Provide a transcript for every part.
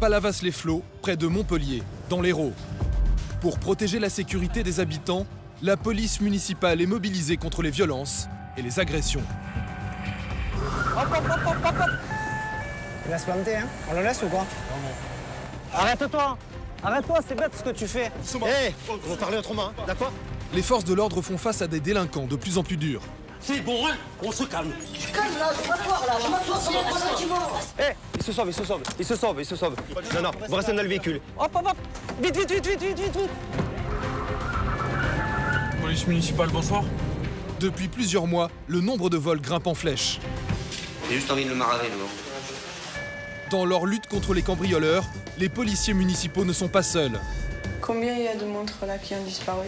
Palavas-les-Flots, près de Montpellier, dans l'Hérault. Pour protéger la sécurité des habitants, la police municipale est mobilisée contre les violences et les agressions. Hop, hop, hop, hop, hop, hop. Il va se planter, hein? On le laisse ou quoi? Non. Arrête-toi! Arrête-toi, c'est bête ce que tu fais. Hé, on va parler autrement, hein, d'accord? Les forces de l'ordre font face à des délinquants de plus en plus durs. C'est bon, hein? On se calme. Tu calmes là, je vais voir là, je vais voir. Hé, il se sauve, il se sauve, il se sauve, il se sauve. Non, non, vous restez dans le véhicule. Hop, hop, hop. Vite, vite, vite, vite, vite, vite, vite. Police municipale, bonsoir. Depuis plusieurs mois, le nombre de vols grimpe en flèche. J'ai juste envie de le maraver, le Dans leur lutte contre les cambrioleurs, les policiers municipaux ne sont pas seuls. Combien il y a de montres là qui ont disparu?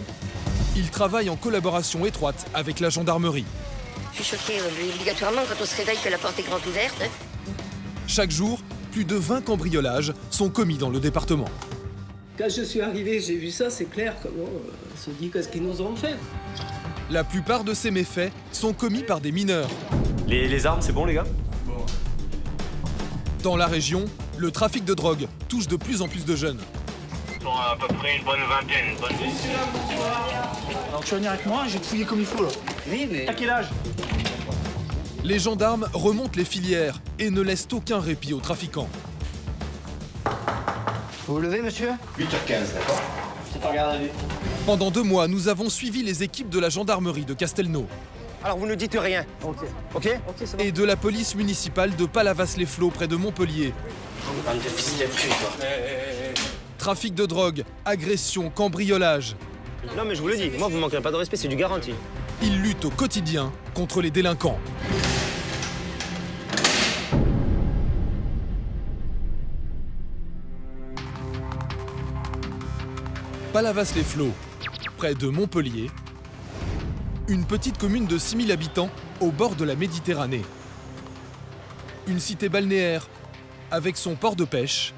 Ils travaillent en collaboration étroite avec la gendarmerie. Je suis choquée obligatoirement quand on se réveille que la porte est grande ouverte. Chaque jour, plus de 20 cambriolages sont commis dans le département. Quand je suis arrivé, j'ai vu ça, c'est clair. Comment on se dit qu'est-ce qu'ils nous ont fait? La plupart de ces méfaits sont commis par des mineurs. Les armes, c'est bon, les gars? Dans la région, le trafic de drogue touche de plus en plus de jeunes. Pour à peu près une bonne vingtaine, Alors tu vas venir avec moi, j'ai fouillé comme il faut là. Oui, mais... À quel âge? Les gendarmes remontent les filières et ne laissent aucun répit aux trafiquants. Vous vous levez, monsieur? 8h15, d'accord? C'est pas garde à vue. Pendant 2 mois, nous avons suivi les équipes de la gendarmerie de Castelnau. Alors, vous ne dites rien. Ok. Ok? c'est bon. Et de la police municipale de Palavas-les-Flots, près de Montpellier. Bande de fils de pute, quoi. Trafic de drogue, agression, cambriolage. Non, mais je vous le dis, moi, vous manquerez pas de respect, c'est du garanti. Ils luttent au quotidien contre les délinquants. Palavas-les-Flots, près de Montpellier, une petite commune de 6000 habitants au bord de la Méditerranée. Une cité balnéaire avec son port de pêche,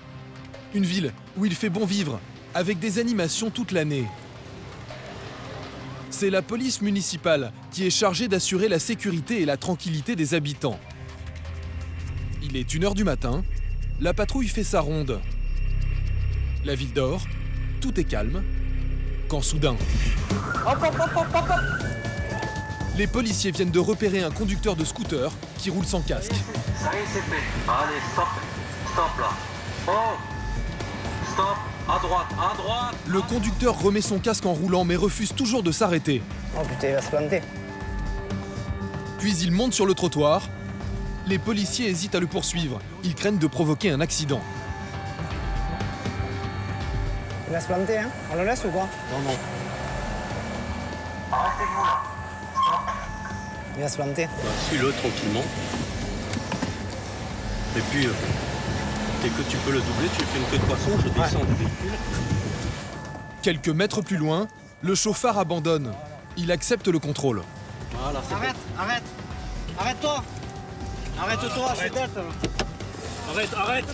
une ville où il fait bon vivre avec des animations toute l'année. C'est la police municipale qui est chargée d'assurer la sécurité et la tranquillité des habitants. Il est 1h du matin, la patrouille fait sa ronde. La ville dort, tout est calme, quand soudain... Hop, hop, hop, hop, hop, hop. Les policiers viennent de repérer un conducteur de scooter qui roule sans casque. Ça y est, c'est fait. Allez, stop. Stop là. Oh. Stop. À droite. Le conducteur remet son casque en roulant mais refuse toujours de s'arrêter. Oh putain, il va se planter. Puis il monte sur le trottoir. Les policiers hésitent à le poursuivre. Ils craignent de provoquer un accident. Il va se planter, hein? On le laisse ou quoi? Non, non. Arrêtez-vous là. Il va se planter. Suis-le tranquillement. Et puis, dès que tu peux le doubler, tu fais une queue de poisson, je descends du véhicule. Quelques mètres plus loin, le chauffard abandonne. Il accepte le contrôle. Voilà, c'est Arrête, arrête. Arrête-toi. Arrête-toi, c'est bête. Arrête.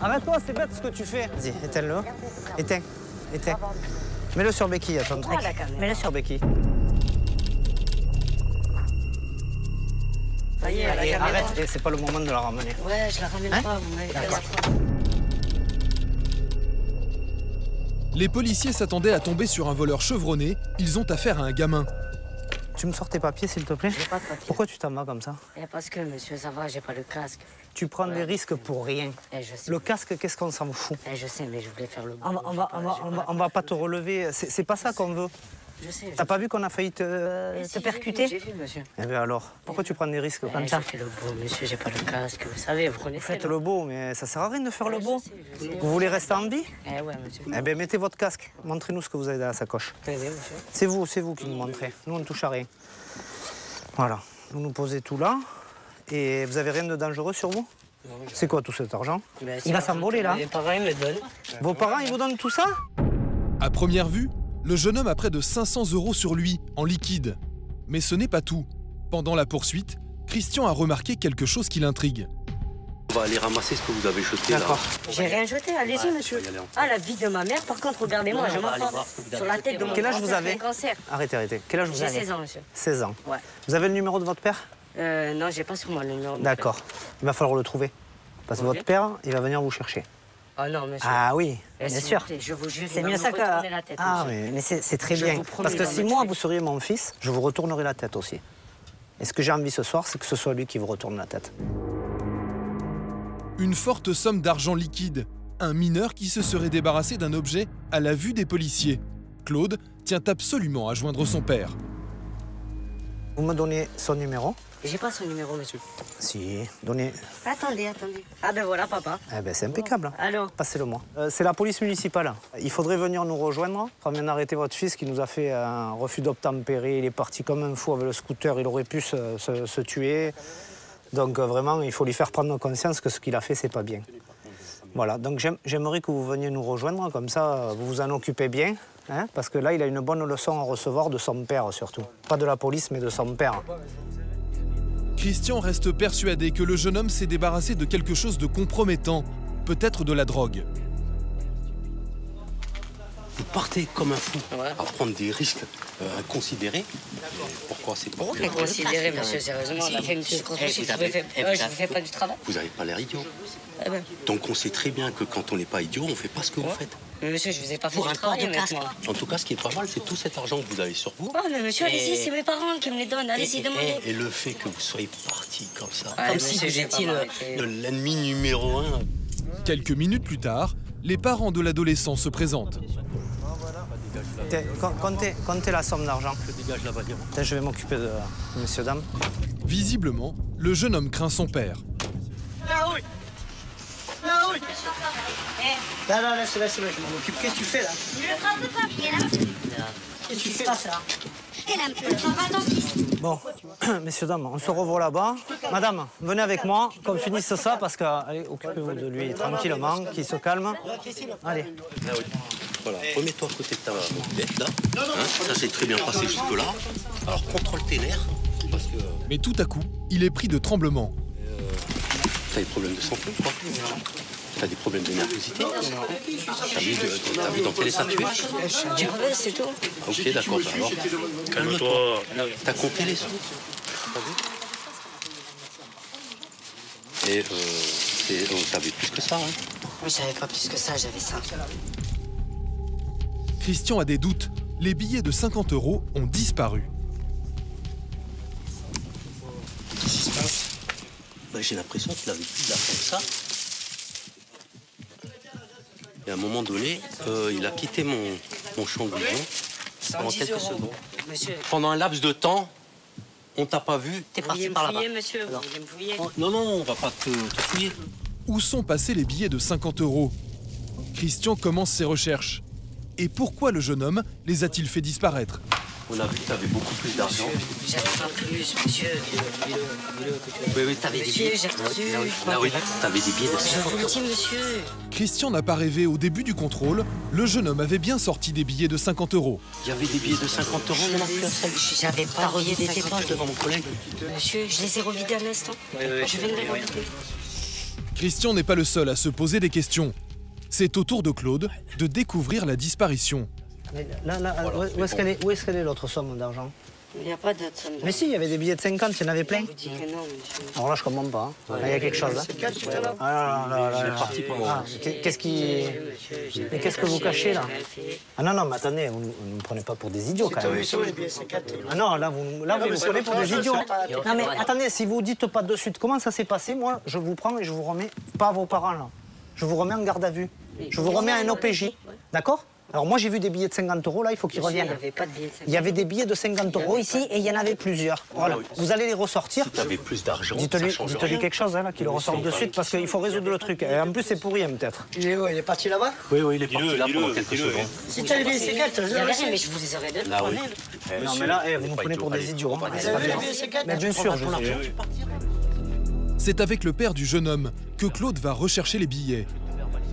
Arrête-toi, c'est bête ce que tu fais. Vas-y, éteins-le. Éteins. Mets-le sur béquille, attends. Mets-le sur béquille. Ça y est, Allez, arrête, c'est pas le moment de la ramener. Ouais, je la ramène pas, vous m'avez pas. Les policiers s'attendaient à tomber sur un voleur chevronné. Ils ont affaire à un gamin. Tu me sors tes papiers, s'il te plaît? J'ai pas de papier. Pourquoi tu t'en vas comme ça? Parce que, monsieur, ça va, j'ai pas le casque. Tu prends des risques pour rien. Je sais. Le casque, qu'est-ce qu'on s'en fout? Je sais, mais je voulais faire le... On va pas te relever. C'est pas ça qu'on veut. Je sais. T'as pas vu qu'on a failli te percuter? J'ai vu, monsieur. Eh bien alors, pourquoi tu prends des risques comme ça? Je fais le beau, monsieur, j'ai pas le casque. Vous savez, vous connaissez. Faites le beau, mais ça sert à rien de faire le beau. Je sais. Vous voulez rester en vie? Ouais, monsieur. Eh bien, mettez votre casque. Montrez-nous ce que vous avez dans la sacoche. Tenez, monsieur. C'est vous qui nous montrez. Nous, on ne touche à rien. Voilà. Vous nous posez tout là. Et vous avez rien de dangereux sur vous? C'est quoi tout cet argent? Il va s'envoler là. Mes parents, ils me donnent. Vos parents, ils vous donnent tout ça? À première vue, le jeune homme a près de 500 € sur lui, en liquide. Mais ce n'est pas tout. Pendant la poursuite, Christian a remarqué quelque chose qui l'intrigue. On va aller ramasser ce que vous avez jeté là. D'accord. J'ai rien jeté, allez-y, monsieur. Ah, la vie de ma mère, par contre, regardez-moi, je m'entends. Sur la tête de mon Quel âge vous grand-père, avez? j'ai un cancer. Arrêtez. Quel âge vous J'ai avez? 16 ans, monsieur. 16 ans. Ouais. Vous avez le numéro de votre père? Non, j'ai pas sur moi le numéro. D'accord. Il va falloir le trouver. Parce que Ok. votre père, il va venir vous chercher. Ah non, monsieur. Ah oui, Eh, bien s'il sûr. vous plaît, je vous jure, C'est il va mieux me ça que... retourner la tête, Ah monsieur. oui, mais c'est très Je bien. vous promets, Parce que il va si me moi, tuer. vous seriez mon fils, je vous retournerai la tête aussi. Et ce que j'ai envie ce soir, c'est que ce soit lui qui vous retourne la tête. Une forte somme d'argent liquide. Un mineur qui se serait débarrassé d'un objet à la vue des policiers. Claude tient absolument à joindre son père. Vous me donnez son numéro? J'ai pas son numéro, monsieur. Si, donnez... Attendez. Ah ben voilà, papa. Eh ben c'est impeccable. Hein. Alors? Passez-le-moi. C'est la police municipale. Il faudrait venir nous rejoindre. On vient d'arrêter votre fils qui nous a fait un refus d'obtempérer. Il est parti comme un fou avec le scooter. Il aurait pu se tuer. Donc vraiment, il faut lui faire prendre conscience que ce qu'il a fait, c'est pas bien. Voilà, donc j'aimerais que vous veniez nous rejoindre. Comme ça, vous vous en occupez bien. Hein, parce que là, il a une bonne leçon à recevoir de son père, surtout. Pas de la police, mais de son père. Christian reste persuadé que le jeune homme s'est débarrassé de quelque chose de compromettant, peut-être de la drogue. Vous partez comme un fou à prendre des risques inconsidérés. Pourquoi c'est pas Pourquoi considérer, monsieur, sérieusement? On a fait une petite construction. Je ne fais pas du travail. Vous n'avez pas l'air idiot. Eh ben. Donc on sait très bien que quand on n'est pas idiot, on ne fait pas ce que vous faites. Mais monsieur, je vous ai pas fait du travail, honnêtement. En tout cas, ce qui est pas mal, c'est tout cet argent que vous avez sur vous. Oh, mais monsieur, allez-y, c'est mes parents qui me les donnent. Allez-y, demandez. Et le fait que vous soyez parti comme ça, Ouais, comme monsieur, si vous j'ai étiez pas arrêté. l'ennemi numéro 1. Quelques minutes plus tard, les parents de l'adolescent se présentent. Comptez la somme d'argent. Je dégage la valise. Je vais m'occuper de messieurs, dames. Visiblement, le jeune homme craint son père. Non, laisse-le, je m'en occupe. Qu'est-ce que tu fais là? Je prends le papier là. Qu'est-ce que tu fais là? Je prends pas ton fils. Bon, messieurs, dames, on se revoit là-bas. Madame, venez avec moi, qu'on finisse ça, parce que, allez, occupez-vous de lui tranquillement, qu'il se calme. Allez. Ah oui. Voilà, remets-toi à côté de ta mobilette, là. Hein, ça s'est très bien passé jusque-là. Alors contrôle tes nerfs, parce que... Mais tout à coup, il est pris de tremblements. T'as des problèmes de santé, quoi? T'as des problèmes de nervosité? T'as vu dans quel état tu es? Du coup, c'est tout. Ok, d'accord, alors... Calme-toi. T'as compté les sous? Et t'avais plus que ça, hein? Moi, j'avais pas plus que ça, j'avais ça. Christian a des doutes. Les billets de 50 € ont disparu. Qu'est-ce qui se passe? Ben, j'ai l'impression qu'il avait plus d'argent que ça. Et à un moment donné, il a quitté mon champ de vision pendant quelques secondes. Monsieur. Pendant un laps de temps, on t'a pas vu, t'es Vous parti vouliez me par là-bas. fouiller, monsieur? Vous vouliez me fouiller? Oh, non, on va pas te fouiller. Où sont passés les billets de 50 €? Christian commence ses recherches. Et pourquoi le jeune homme les a-t-il fait disparaître? On a vu que t'avais beaucoup plus d'argent. J'avais pas plus, monsieur. Oui, t'avais des Monsieur, billets. j'ai reçu. Ah oui, t'avais des billets de Je 50 vous le €. dis, monsieur. Christian n'a pas rêvé au début du contrôle. Le jeune homme avait bien sorti des billets de 50 €. Il y avait des billets de 50 €, on en a plus un seul. J'avais pas revidé tes poches devant mon collègue. Monsieur, je les ai revidés à l'instant. Je viens de les revider. Christian n'est pas le seul à se poser des questions. C'est au tour de Claude de découvrir la disparition. Mais là, où est-ce qu'elle est l'autre somme d'argent? Il n'y a pas d'autre somme. Mais si, il y avait des billets de 50, il y en avait plein. Je vous dis que non, monsieur. Alors là, je comprends pas. Hein. Là, il y a quelque chose. Hein. Ah là. Qu'est-ce qui... Mais qu'est-ce que vous cachez là? Ah non, mais attendez, vous ne me prenez pas pour des idiots quand même. Ah non, là, vous nous prenez pour des idiots. Non mais attendez, si vous dites pas de suite comment ça s'est passé, moi, je vous prends et je vous remets pas à vos parents là. Je vous remets en garde à vue. Je vous remets à un OPJ. D'accord? Alors moi j'ai vu des billets de 50 €, là il faut qu'ils reviennent. Il n'y avait pas de billets de 50 €. Il y avait des billets de 50 € ici et il y en avait plusieurs. Voilà. Vous allez les ressortir. Si t'avais plus d'argent, Dites-lui quelque chose là, qu'il le ressorte de suite parce qu'il faut résoudre le truc. Et en plus c'est pour rien peut-être. Il est parti là-bas? Oui, il est parti là pendant quelques secondes. Si t'as les billets de 50, Il n'y avait rien, mais je vous les aurais donnés Là, quand oui. même. Non mais là, vous nous prenez pour des idiots. Hein. C'est pas bien. Mais bien sûr, je sais. C'est avec le père du jeune homme que Claude va rechercher les billets.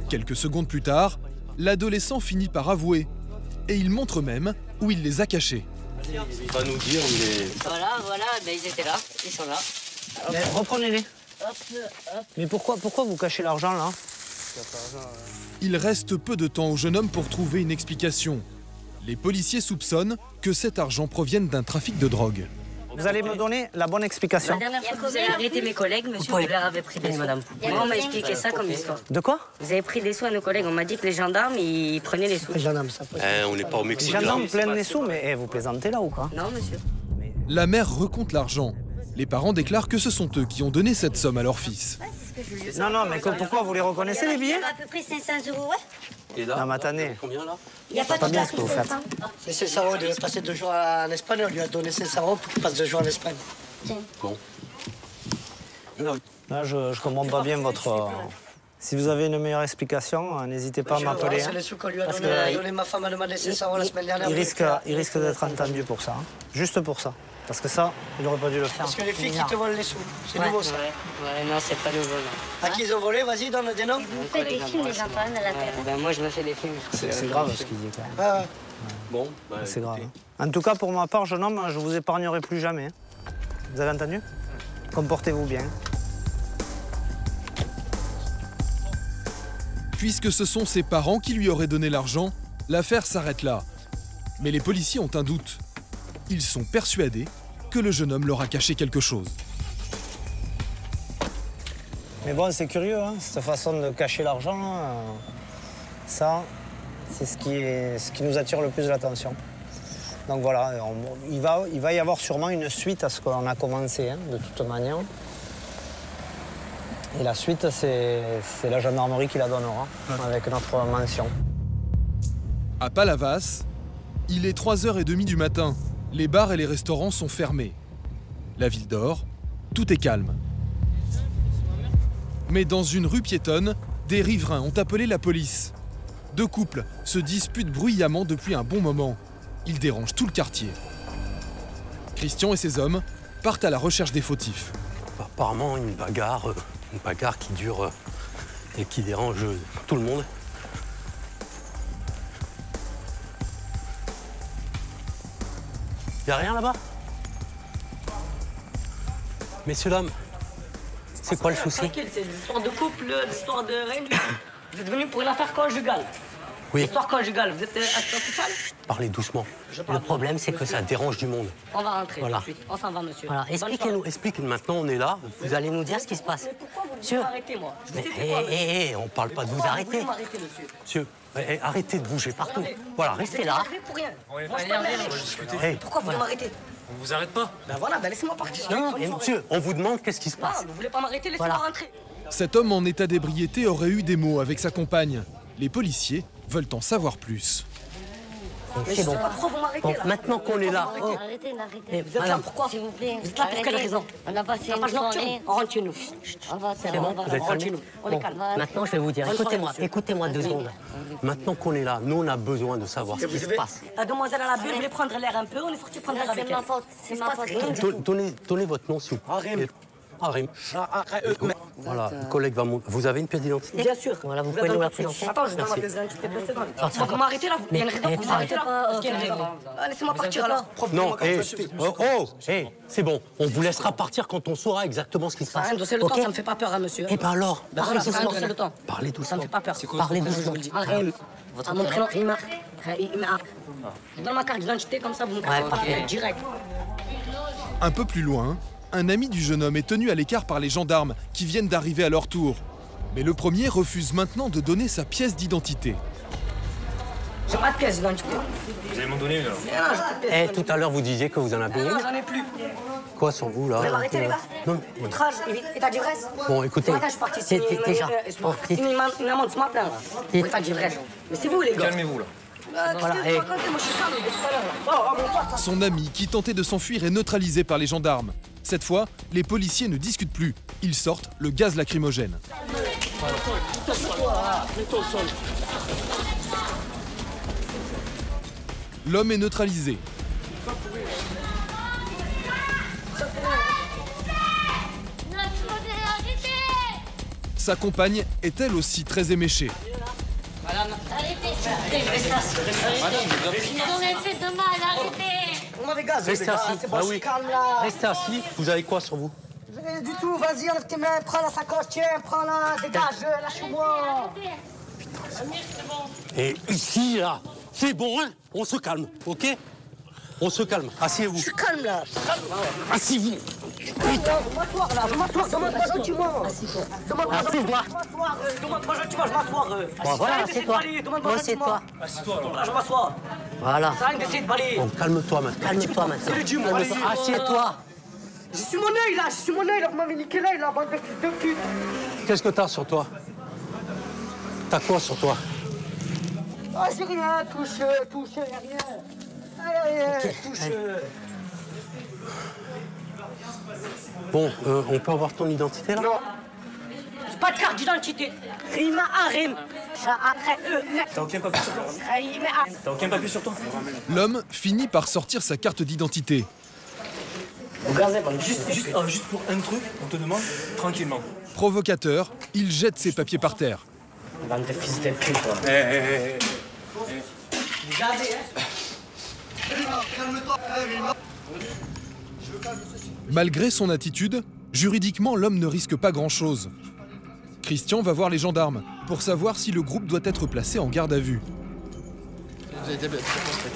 Quelques secondes plus tard, l'adolescent finit par avouer. Et il montre même où il les a cachés. Il va nous dire où il est. Voilà, ben ils étaient là, ils sont là. Reprenez-les. Hop. Mais pourquoi vous cachez l'argent là? Il reste peu de temps au jeune homme pour trouver une explication. Les policiers soupçonnent que cet argent provienne d'un trafic de drogue. vous allez me donner la bonne explication. La dernière fois que vous avez arrêté mes collègues, monsieur, vous leur avez pris des soins. Madame. Moi, on m'a expliqué ça comme histoire. De quoi? Vous avez pris des sous à nos collègues. On m'a dit que les gendarmes, ils prenaient les sous. Les gendarmes, ça peut. On n'est pas au Mexique. Les gendarmes prennent les sous, mais vous plaisantez là ou quoi? Non, monsieur. La mère recompte l'argent. Les parents déclarent que ce sont eux qui ont donné cette somme à leur fils. Non, non, mais pourquoi vous les reconnaissez, les billets? À peu près 500 €, ouais. Et là, Non, mais attendez. combien là? Il n'y a pas Pas de bien place ce que vous faites. C'est 500 €, il devait passer 2 jours en Espagne, on lui a donné 500 € pour qu'il passe 2 jours en Espagne. Bon. Là, je comprends pas bien votre... Si vous avez une meilleure explication, n'hésitez pas à m'appeler. C'est les sous qu'on lui a Parce donné. que Donné ma femme a demandé 500 € la semaine dernière. Il risque d'être entendu pour ça. Hein. Juste pour ça. Parce que ça, il n'aurait pas dû le faire. Parce que les filles qui te volent les sous, c'est nouveau ça. Ouais, non, c'est pas nouveau, non. À qui ils ont volé? Vas-y, donne des noms. Vous faites des films, les enfants, de la tête. Ben, moi, je me fais des films. C'est grave ce qu'il dit quand même. Bon, C'est grave. Hein. En tout cas, pour ma part, jeune homme, je vous épargnerai plus jamais. Hein. Vous avez entendu? Comportez-vous bien. Puisque ce sont ses parents qui lui auraient donné l'argent, l'affaire s'arrête là. Mais les policiers ont un doute. Ils sont persuadés que le jeune homme leur a caché quelque chose. Mais bon, c'est curieux, hein, cette façon de cacher l'argent. Ça, c'est ce qui nous attire le plus l'attention. Donc voilà, il va y avoir sûrement une suite à ce qu'on a commencé, hein, de toute manière. Et la suite, c'est la gendarmerie qui la donnera, avec notre mention. À Palavas, il est 3h30 du matin. Les bars et les restaurants sont fermés. La ville dort, tout est calme. Mais dans une rue piétonne, des riverains ont appelé la police. Deux couples se disputent bruyamment depuis un bon moment. Ils dérangent tout le quartier. Christian et ses hommes partent à la recherche des fautifs. Apparemment, une bagarre qui dure et qui dérange tout le monde. Y a rien là-bas? Messieurs, dames, c'est quoi le souci? Tranquille, c'est l'histoire de couple, l'histoire de rien du tout. Vous êtes venus pour une affaire conjugale. Oui. Histoire conjugale, vous êtes assistant social? Parlez doucement. Le problème, c'est que ça dérange du monde. On va rentrer Voilà. tout de suite. On s'en va, monsieur. Voilà, expliquez-nous. Maintenant, on est là. Vous allez nous dire ce qui se passe. Mais pourquoi vous Monsieur. m'arrêtez, moi? Je vous Mais, ai fait quoi, monsieur? on parle pas de vous Pourquoi arrêter. Vous voulez m'arrêter, monsieur? Monsieur, arrêtez de bouger partout. Voilà, restez là. Vous êtes pour rien. Moi, je peux pas Hey, Pourquoi vous voulez m'arrêter? On vous arrête pas. Ben voilà, ben laissez-moi partir. non, mais monsieur, on vous demande qu'est-ce qui se Ah, passe. vous voulez pas m'arrêter? Laissez-moi Voilà. rentrer. Cet homme en état d'ébriété aurait eu des mots avec sa compagne. Les policiers veulent en savoir plus. C'est bon. Pourquoi vous m'arrêtez, Bon, là? maintenant qu'on est là. Oh. Arrêtez, arrêtez. Mais Vous êtes là madame, pourquoi? S'il vous plaît. Vous êtes là pour quelle raison? On a passé La une page nocturne. soirée. On rentre chez nous. On va c'est bon, vous êtes rentre chez calme. nous. On est Bon, calme. maintenant, je vais vous dire. Bonne soirée, Écoutez-moi, monsieur. écoutez-moi 2 secondes. Maintenant qu'on est là, nous, on a besoin de savoir ce qui se passe. La demoiselle à la bulle voulait prendre l'air un peu, on est sorti prendre l'air avec C'est elle. ma faute. C'est ma faute. Donnez votre nom, s'il vous plaît. Arim. Voilà, le collègue va monter. Vous avez une pièce d'identité? Bien sûr. Voilà, vous pouvez nous la présenter. Attends, je donne ma pièce d'identité précédente. Vous m'arrêtez là? Il y a une raison pour vous m'arrêter là? Parce qu'il y a une raison. Ah, laissez-moi partir alors. Non, c'est bon. On vous laissera partir quand on saura exactement ce qui se passe. Rien, c'est le Ok? temps, ça me fait pas peur, hein, monsieur. Eh ben alors, Parlez doucement, c'est le temps. parlez Ça doucement. me fait pas peur. Parlez doucement. Je vous le dis. Rien. Votre mon prénom, Ima. Ima. Je donne ma carte d'identité comme ça, vous me cassez pas la tête, direct. Un peu plus loin, un ami du jeune homme est tenu à l'écart par les gendarmes qui viennent d'arriver à leur tour. Mais le premier refuse maintenant de donner sa pièce d'identité. J'ai pas de pièce d'identité. Vous allez m'en donner là. Non, j'ai pas de pièce. Tout à l'heure, vous disiez que vous en avez Non, une. j'en ai plus. Quoi sur vous, là? Vous voulez m'arrêter, les gars? Non. Outrage, état d'ivresse. Bon, écoutez, Ce matin, je suis parti signer déjà. une amende ce matin, là. Pour état d'ivresse. Mais c'est vous, les gars. Calmez-vous là. Voilà, moi, je suis calme depuis tout à l'heure. Oh, mon pote. Son ami, qui tentait de s'enfuir, est neutralisé par les gendarmes. Cette fois, les policiers ne discutent plus. Ils sortent le gaz lacrymogène. L'homme est neutralisé. Sa compagne est elle aussi très éméchée. Arrêtez, ils auraient fait de mal, arrêtez. On m'avait gazé, Restez les gars. assis. C'est bon, Ah je oui. suis calme là. Restez assis. Vous avez quoi sur vous? Rien du tout, vas-y, enlève tes mains, prends la sacoche, tiens, prends-la, dégage, lâche-moi. Et ici, là, c'est bon, hein? On se calme, ok? On se calme. Asseyez-vous. Je suis calme là. Asseyez-vous. Putain, m'asseoir là, m'asseoir, demande-moi gentiment. Demande-moi gentiment, je m'assois. Voilà, assieds-toi. Toi, assieds-toi. Là, je m'assois. Voilà. Ça rien d'essayer de balayer. Bon, calme-toi maintenant. Calme-toi maintenant. C'est le Dieu, moi. Assieds-toi. J'ai su mon œil là, j'ai su mon œil là, vous m'avez niqué l'œil là, bande de fils de pute. Qu'est-ce que t'as sur toi? T'as quoi sur toi? Ah, j'ai rien, touche, y'a rien. Allez, touche. Bon, on peut avoir ton identité là? Non. J'ai pas de carte d'identité. Rima Harim. T'as aucun papier sur toi? T'as aucun papier sur toi? L'homme finit par sortir sa carte d'identité. Juste pour un truc, on te demande tranquillement. Provocateur, il jette ses papiers par terre. Bande de fils de pute, toi. Malgré son attitude, juridiquement, l'homme ne risque pas grand-chose. Christian va voir les gendarmes pour savoir si le groupe doit être placé en garde à vue.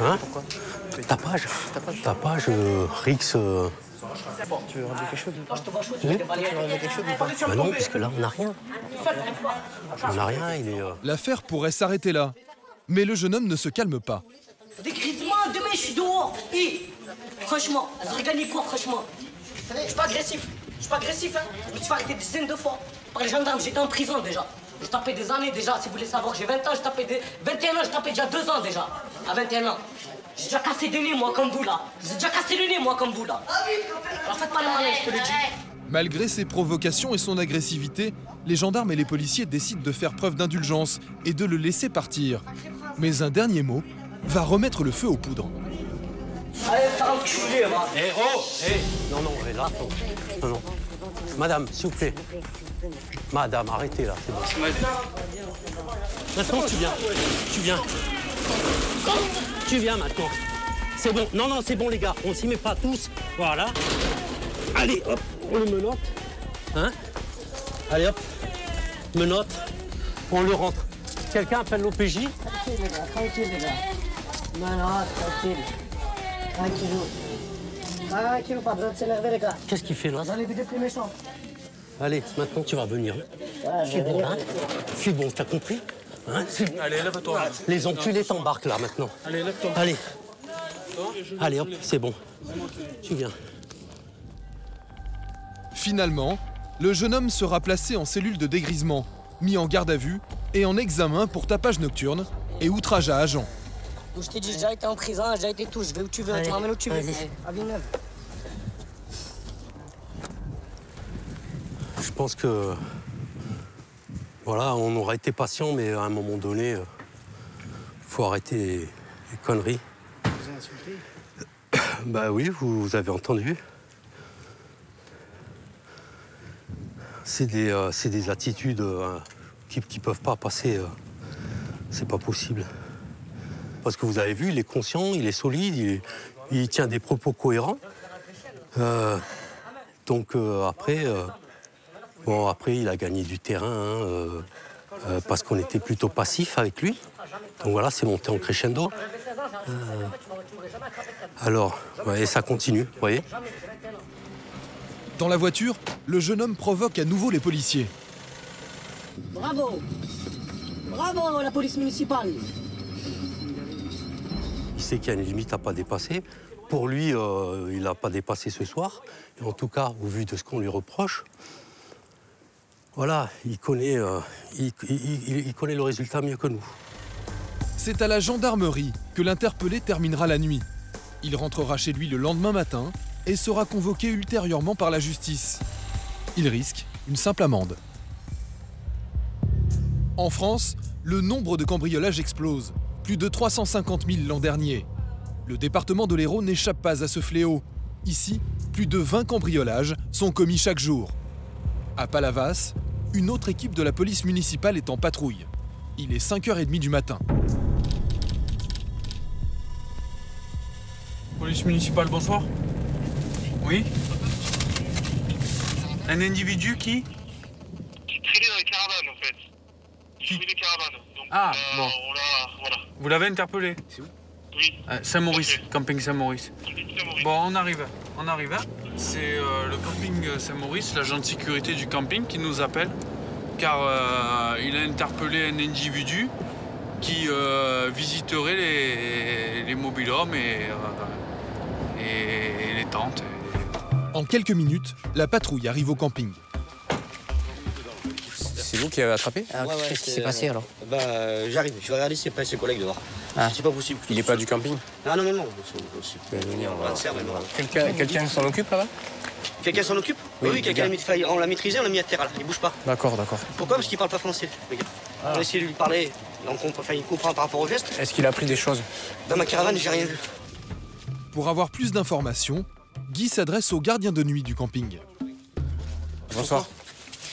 Hein? Tapage, Rix. Tu veux relever quelque chose? Bah non, puisque là, on n'a rien. On n'a rien, il est... L'affaire pourrait s'arrêter là. Mais le jeune homme ne se calme pas. Dégrisement, demain je suis dehors. Franchement, ça aurait gagné quoi, franchement? Je suis pas agressif. Hein. Je me suis fait arrêter des dizaines de fois. Par les gendarmes, j'étais en prison déjà. Je tapais des années déjà. Si vous voulez savoir, j'ai 20 ans, je tapais des... 21 ans, je tapais déjà 2 ans déjà. À 21 ans. J'ai déjà cassé des nez, moi, comme vous, là. J'ai déjà cassé le nez, moi, comme vous, là. Alors faites pas les malins, je te le dis. Malgré ses provocations et son agressivité, les gendarmes et les policiers décident de faire preuve d'indulgence et de le laisser partir. Mais un dernier mot va remettre le feu aux poudres. Allez, faire enculer, moi. Non, là, non. Madame, s'il vous plaît. Madame, arrêtez là, c'est bon. Maintenant, tu viens maintenant. C'est bon. Non, c'est bon, les gars. On s'y met pas tous. Voilà. Allez, hop, on le menotte. Hein? Allez, hop. Menotte. On le rentre. Quelqu'un appelle l'OPJ? Tranquille, les gars. Non, tranquille. Tranquille, pas besoin de s'énerver, les gars. Qu'est-ce qu'il fait là? J'en ai vu des plus méchants. Allez, maintenant tu vas venir. Ouais, je suis bon, hein? Je suis bon, t'as compris? Hein? Allez, lève-toi. Les enculés t'embarquent là maintenant. Allez, lève-toi. Allez, hop, c'est bon. Tu viens. Finalement, le jeune homme sera placé en cellule de dégrisement, mis en garde à vue et en examen pour tapage nocturne et outrage à agent. Je t'ai dit, j'ai déjà été en prison, j'ai déjà été tout, je vais où tu veux, tu m'emmènes où tu veux. À Villeneuve. Je pense que... Voilà, on aura été patient, mais à un moment donné, faut arrêter les conneries. Vous avez insulté? Bah oui, vous avez entendu. C'est des attitudes qui peuvent pas passer. C'est pas possible. Parce que vous avez vu, il est conscient, il est solide, il tient des propos cohérents. Donc après, il a gagné du terrain parce qu'on était plutôt passif avec lui. Donc voilà, c'est monté en crescendo. Alors, et ça continue, vous voyez. Dans la voiture, le jeune homme provoque à nouveau les policiers. Bravo! Bravo, la police municipale! Il sait qu'il y a une limite à pas dépasser. Pour lui, il n'a pas dépassé ce soir. Et en tout cas, au vu de ce qu'on lui reproche, voilà, il connaît le résultat mieux que nous. C'est à la gendarmerie que l'interpellé terminera la nuit. Il rentrera chez lui le lendemain matin et sera convoqué ultérieurement par la justice. Il risque une simple amende. En France, le nombre de cambriolages explose. Plus de 350 000 l'an dernier. Le département de l'Hérault n'échappe pas à ce fléau. Ici, plus de 20 cambriolages sont commis chaque jour. À Palavas, une autre équipe de la police municipale est en patrouille. Il est 5h30 du matin. Police municipale, bonsoir. Oui. Un individu qui traînait dans les caravanes en fait. Qui des caravanes. Donc, bon. Voilà. Vous l'avez interpellé? Oui. Saint-Maurice, camping Saint-Maurice. Bon, on arrive. C'est le camping Saint-Maurice, l'agent de sécurité du camping qui nous appelle, car il a interpellé un individu qui visiterait les mobil-homes et les tentes. En quelques minutes, la patrouille arrive au camping. C'est vous qui avez attrapé? Qu'est-ce qui s'est passé alors? J'arrive, je vais regarder si c'est pas ses collègues dehors. C'est pas possible. Il est pas du camping? Ah non. Quelqu'un s'en occupe là-bas? Quelqu'un s'en occupe? Oui, quelqu'un on l'a maîtrisé, on l'a mis à terre là, il bouge pas. D'accord. Pourquoi? Parce qu'il parle pas français, le gars. On a essayé de lui parler, il comprend par rapport au geste. Est-ce qu'il a pris des choses? Dans ma caravane, j'ai rien vu. Pour avoir plus d'informations, Guy s'adresse au gardien de nuit du camping. Bonsoir.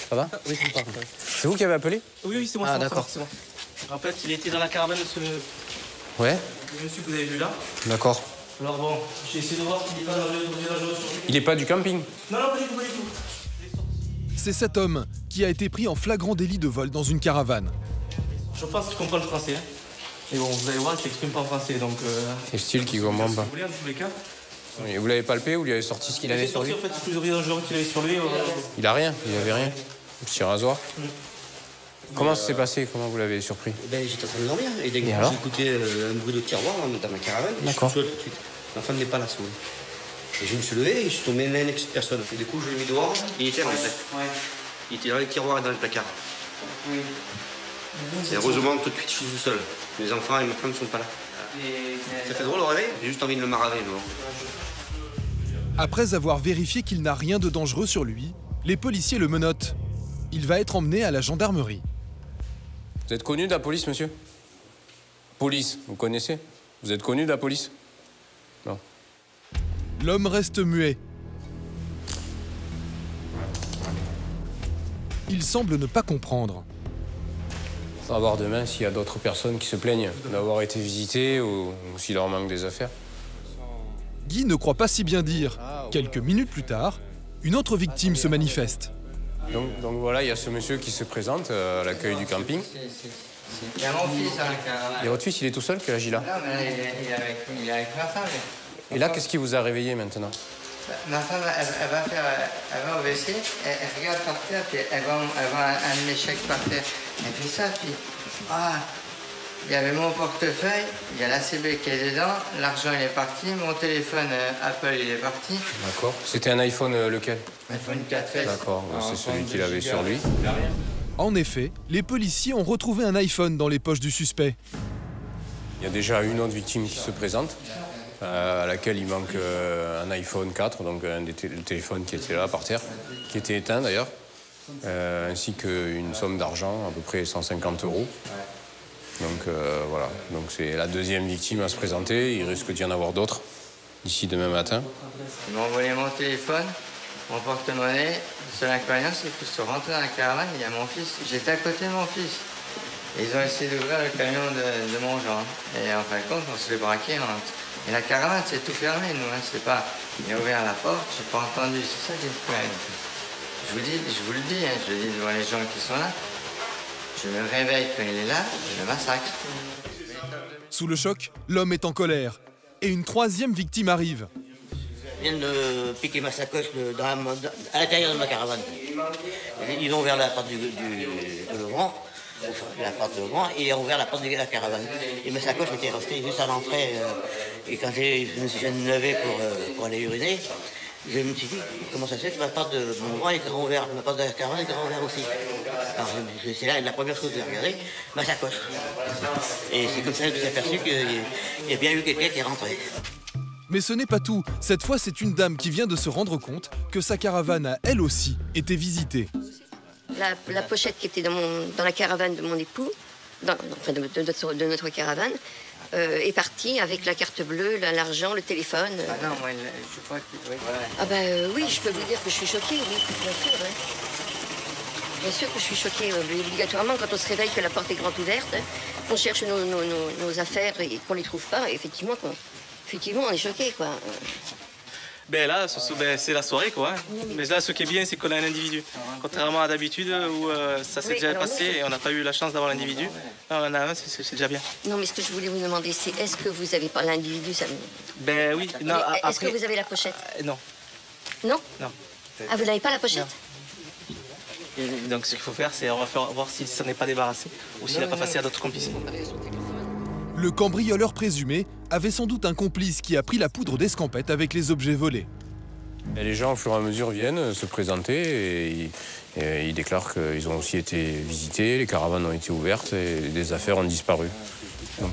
Ça va? Oui, c'est vous qui avez appelé? Oui, c'est moi. D'accord. C'est moi. En fait, il était dans la caravane, Ouais. le monsieur que vous avez vu là. D'accord. Alors bon, j'ai essayé de voir s'il n'est pas dangereux. Il est pas du camping? Non, pas du tout. C'est cet homme qui a été pris en flagrant délit de vol dans une caravane. Je pense qu'il comprend le français. Mais bon, vous allez voir, il s'exprime pas en français, donc... C'est style qui comprend pas. Vous voulez, en tous les cas. Et vous l'avez palpé ou lui avez sorti ce qu'il avait sur lui? En fait, c'est plus dangereux qu'il avait sur lui. Il a rien, il avait rien. Un petit rasoir. Comment ça s'est passé? Comment vous l'avez surpris? J'étais en train de dormir et dès que j'ai écouté un bruit de tiroir dans ma caravane, je suis tout de suite. L'enfant n'est pas là, c'est bon. Et je me suis levé et je suis tombé l'un ex personne. Et du coup, je l'ai mis dehors, il était rentré. Il était dans les tiroirs et dans les placards. Et heureusement, tout de suite, je suis tout seul. Mes enfants et ma femme ne sont pas là. Ça fait drôle au réveil, j'ai juste envie de le maraver. Après avoir vérifié qu'il n'a rien de dangereux sur lui, les policiers le menottent. Il va être emmené à la gendarmerie. Vous êtes connu de la police, monsieur? Police, vous connaissez? Vous êtes connu de la police? Non. L'homme reste muet. Il semble ne pas comprendre. On va voir demain s'il y a d'autres personnes qui se plaignent d'avoir été visitées ou s'il leur manque des affaires. Guy ne croit pas si bien dire. Quelques minutes plus tard, une autre victime se manifeste. Donc voilà, il y a ce monsieur qui se présente à l'accueil du camping. Il y a mon fils dans la caravane. Et votre fils, il est tout seul? Quel âge il a? Non, mais il est avec ma femme. Et là, qu'est-ce qui vous a réveillé maintenant? Ma femme, elle va au WC, elle regarde par terre, puis elle voit un de mes chèques par terre. Elle fait ça, puis... il y avait mon portefeuille, il y a l'ACB qui est dedans, l'argent il est parti, mon téléphone Apple il est parti. D'accord. C'était un iPhone lequel? iPhone 4S. D'accord, c'est celui qu'il avait sur lui. En effet, les policiers ont retrouvé un iPhone dans les poches du suspect. Il y a déjà une autre victime qui se présente, à laquelle il manque un iPhone 4, donc le téléphone qui était là par terre, qui était éteint d'ailleurs, ainsi qu'une somme d'argent, à peu près 150 €. Donc voilà, donc c'est la deuxième victime à se présenter, il risque d'y en avoir d'autres d'ici demain matin. Ils m'ont volé mon téléphone, mon porte-monnaie. Le seul inconvénient, c'est que je suis rentré dans la caravane, il y a mon fils. J'étais à côté de mon fils. Et ils ont essayé d'ouvrir le camion de mon genre. Et en fin de compte, on se fait braquer. Et la caravane, c'est tout fermé, nous. C'est pas... Il a ouvert la porte, j'ai pas entendu. C'est ça qui est fou. Je vous le dis, je le dis devant les gens qui sont là. Je me réveille quand il est là, je le massacre. Sous le choc, l'homme est en colère. Et une troisième victime arrive. Ils viennent de piquer ma sacoche à l'intérieur de ma caravane. Ils ont ouvert la porte de l'ouvrant, et ils ont ouvert la porte de la caravane. Et ma sacoche était restée juste à l'entrée. Et quand je me suis levé pour aller uriner, je me suis dit, comment ça se fait que ma porte de mon ouvrant est grand ouverte, ma porte de la caravane est grand ouverte aussi. Alors c'est là la première chose que j'ai regardé, ma sacoche. Et c'est comme ça que j'ai aperçu qu'il y a bien eu quelqu'un qui est rentré. Mais ce n'est pas tout. Cette fois, c'est une dame qui vient de se rendre compte que sa caravane a, elle aussi, été visitée. La pochette qui était dans la caravane de mon époux, enfin de notre caravane, est partie avec la carte bleue, l'argent, le téléphone. Ah non, moi, je crois que... Oui. Ah ben oui, je peux vous dire que je suis choquée, oui, bien sûr. Ouais. Bien sûr que je suis choquée, obligatoirement, quand on se réveille que la porte est grande ouverte, qu'on cherche nos affaires et qu'on ne les trouve pas, et effectivement, on est choqué, quoi. Ben là, c'est la soirée quoi. Mais là, ce qui est bien, c'est qu'on a un individu. Contrairement à d'habitude où ça s'est déjà passé et on n'a pas eu la chance d'avoir l'individu. Là, on en a un, c'est déjà bien. Non, mais ce que je voulais vous demander, c'est est-ce que vous avez pas l'individu ça... Ben oui. Est-ce que vous avez la pochette? Non. Non? Non. Ah, vous n'avez pas la pochette? Et donc ce qu'il faut faire, c'est voir s'il s'en est pas débarrassé ou s'il n'a pas passé à d'autres complices. Le cambrioleur présumé avait sans doute un complice qui a pris la poudre d'escampette avec les objets volés. Et les gens, au fur et à mesure, viennent se présenter et ils déclarent qu'ils ont aussi été visités, les caravanes ont été ouvertes et des affaires ont disparu. Donc...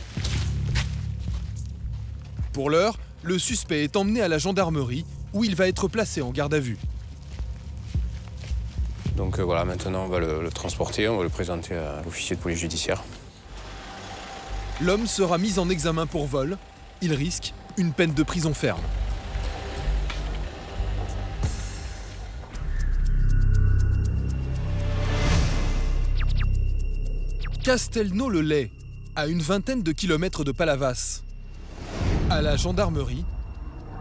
Pour l'heure, le suspect est emmené à la gendarmerie où il va être placé en garde à vue. Donc voilà, maintenant on va le transporter, on va le présenter à l'officier de police judiciaire. L'homme sera mis en examen pour vol. Il risque une peine de prison ferme. Castelnau-le-Lay, à une vingtaine de kilomètres de Palavas. À la gendarmerie,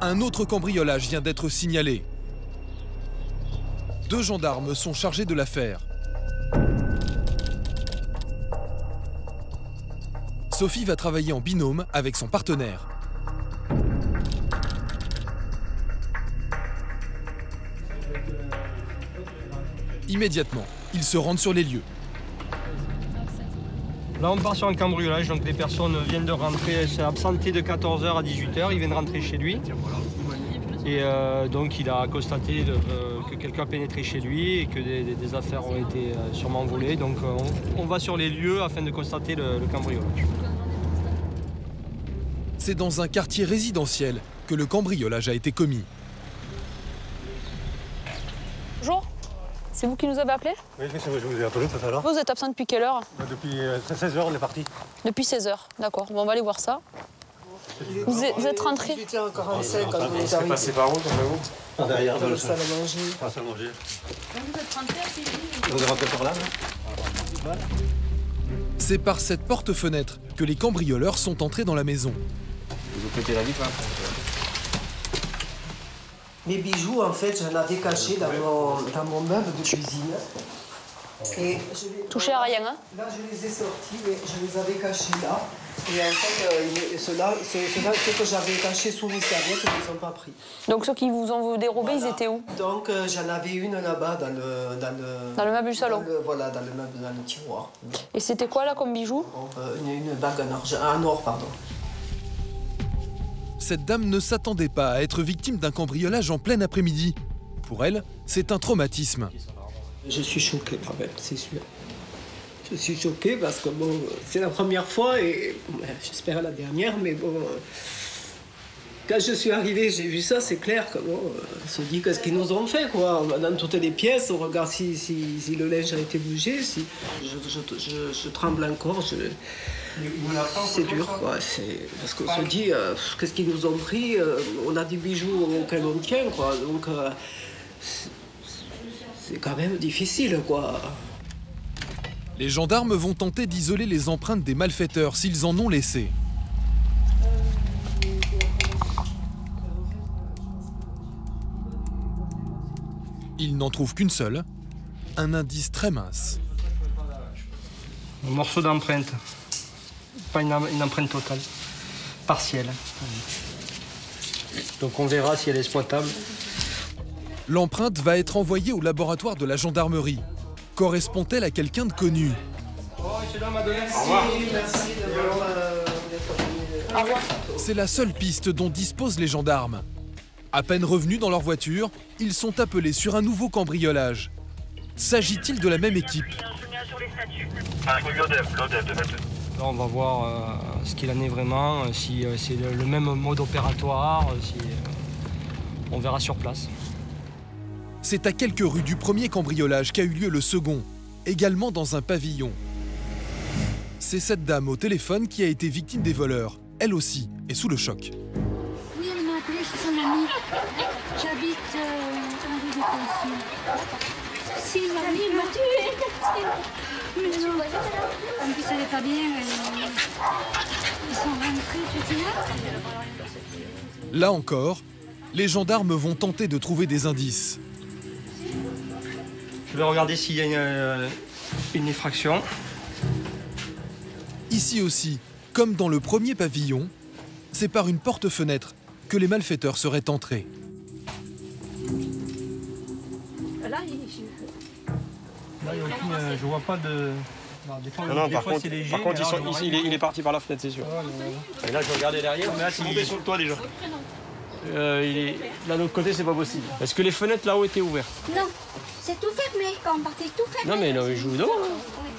un autre cambriolage vient d'être signalé. 2 gendarmes sont chargés de l'affaire. Sophie va travailler en binôme avec son partenaire. Immédiatement, ils se rendent sur les lieux. Là, on part sur un cambriolage, donc les personnes viennent de rentrer, c'est absenté de 14h à 18h, ils viennent rentrer chez lui. Et donc il a constaté que quelqu'un a pénétré chez lui et que des affaires ont été sûrement volées. Donc on va sur les lieux afin de constater le cambriolage. C'est dans un quartier résidentiel que le cambriolage a été commis. Bonjour, c'est vous qui nous avez appelé? Oui, je vous ai appelé tout à l'heure. Vous êtes absent depuis quelle heure? Depuis 16h, on est parti. Depuis 16h, d'accord. Bon, on va aller voir ça. Vous êtes rentré? 18h45 quand vous C'est passé par où, vous? Par derrière, dans la salle à manger. Dans la salle à manger. Vous êtes rentré assez Vous êtes rentré par là, C'est par cette porte-fenêtre que les cambrioleurs sont entrés dans la maison. Vous pétez la vitre, hein? Mes bijoux, en fait, j'en avais caché dans mon meuble de cuisine. Et touché à rien, hein? Là, je les ai sortis, mais je les avais cachés là. Et en fait, ceux-là, ceux que j'avais cachés sous les serviettes, ils ne les ont pas pris. Donc ceux qui vous ont dérobé, voilà. Ils étaient où? Donc j'en avais une là-bas dans le meuble du salon. Voilà, dans le tiroir. Et c'était quoi là comme bijou? Une bague en or, pardon. Cette dame ne s'attendait pas à être victime d'un cambriolage en plein après-midi. Pour elle, c'est un traumatisme. Je suis choquée quand même, c'est sûr. Je suis choquée parce que bon, c'est la première fois et j'espère la dernière, mais bon, quand je suis arrivée, j'ai vu ça, c'est clair que bon, on se dit qu'est-ce qu'ils nous ont fait quoi. On va dans toutes les pièces, on regarde si le linge a été bougé, si je tremble encore. C'est dur quoi, parce qu'on se dit qu'est-ce qu'ils nous ont pris. On a des bijoux auxquels on tient quoi, donc c'est quand même difficile quoi. Les gendarmes vont tenter d'isoler les empreintes des malfaiteurs s'ils en ont laissé. Ils n'en trouvent qu'une seule, un indice très mince. Un morceau d'empreinte, pas une empreinte totale, partielle. Donc on verra si elle est exploitable. L'empreinte va être envoyée au laboratoire de la gendarmerie. Correspond-elle à quelqu'un de connu? C'est la seule piste dont disposent les gendarmes. À peine revenus dans leur voiture, ils sont appelés sur un nouveau cambriolage. S'agit-il de la même équipe? Là, on va voir ce qu'il en est vraiment, si c'est le même mode opératoire, si on verra sur place. C'est à quelques rues du premier cambriolage qu'a eu lieu le second, également dans un pavillon. C'est cette dame au téléphone qui a été victime des voleurs. Elle aussi est sous le choc. Oui, elle m'a appelé, je suis son amie. J'habite en rue de Pension. Si, il m'a tué. Mais non. En plus, elle n'est pas bien. Ils sont rentrés, tu vois. Là encore, Les gendarmes vont tenter de trouver des indices. Je vais regarder s'il y a une effraction. Ici aussi, comme dans le premier pavillon, c'est par une porte-fenêtre que les malfaiteurs seraient entrés. Là, je vois pas de... Non, par contre, il est parti par la fenêtre, c'est sûr. Et là, je regardais derrière, mais là, c'est monté sur le toit déjà. Là, de l'autre côté, c'est pas possible. Est-ce que les fenêtres là-haut étaient ouvertes? Non, c'est tout fermé. Quand on partait, tout fermé. Non, mais je vous demande.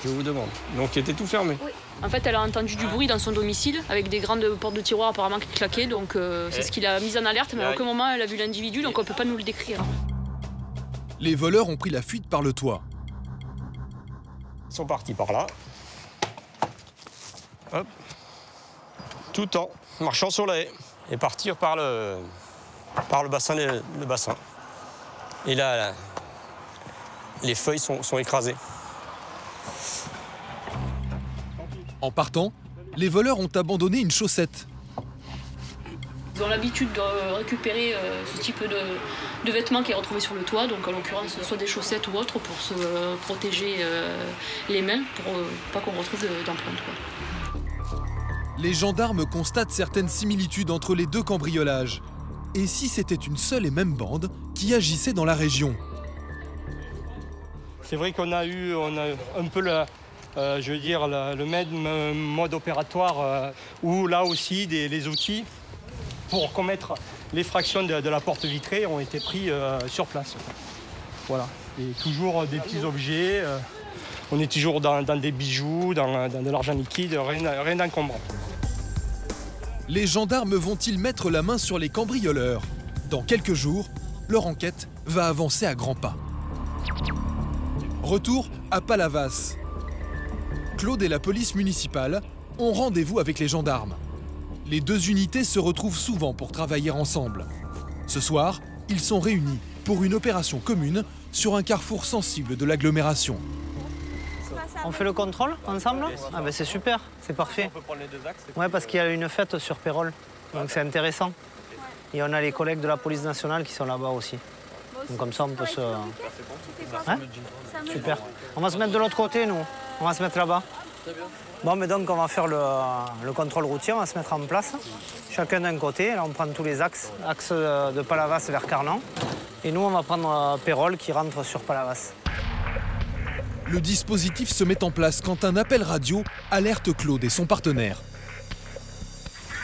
Je vous demande. Donc, il était tout fermé. Oui. En fait, elle a entendu du bruit dans son domicile, avec des grandes portes de tiroir apparemment qui claquaient. Donc, c'est ce qui l'a mise en alerte, mais à aucun moment elle a vu l'individu, donc on ne peut pas nous le décrire. Les voleurs ont pris la fuite par le toit. Ils sont partis par là. Hop. Tout en marchant sur la haie. Et partir par le bassin. Et là, les feuilles sont écrasées. En partant, les voleurs ont abandonné une chaussette. Ils ont l'habitude de récupérer ce type de vêtements qui est retrouvé sur le toit, donc en l'occurrence soit des chaussettes ou autres pour se protéger les mains, pour pas qu'on retrouve d'empreintes. Les gendarmes constatent certaines similitudes entre les deux cambriolages. Et si c'était une seule et même bande qui agissait dans la région? C'est vrai qu'on a un peu le même mode opératoire où là aussi les outils pour commettre l'effraction de la porte vitrée ont été pris sur place. Voilà. Et toujours des petits objets. On est toujours dans des bijoux, dans de l'argent liquide, rien d'encombrant. Les gendarmes vont-ils mettre la main sur les cambrioleurs? Dans quelques jours, leur enquête va avancer à grands pas. Retour à Palavas. Claude et la police municipale ont rendez-vous avec les gendarmes. Les deux unités se retrouvent souvent pour travailler ensemble. Ce soir, ils sont réunis pour une opération commune sur un carrefour sensible de l'agglomération. On fait le contrôle ensemble? Ah ben c'est super, c'est parfait. On peut prendre les deux axes. Ouais, parce qu'il y a une fête sur Pérol, donc c'est intéressant. Et on a les collègues de la police nationale qui sont là-bas aussi. Donc comme ça on peut se... Hein? Super. On va se mettre de l'autre côté, nous. On va se mettre là-bas. Bon, mais donc on va faire le contrôle routier, on va se mettre en place. Chacun d'un côté, là on prend tous les axes. Axe de Palavas vers Carnan. Et nous on va prendre Pérol qui rentre sur Palavas. Le dispositif se met en place quand un appel radio alerte Claude et son partenaire.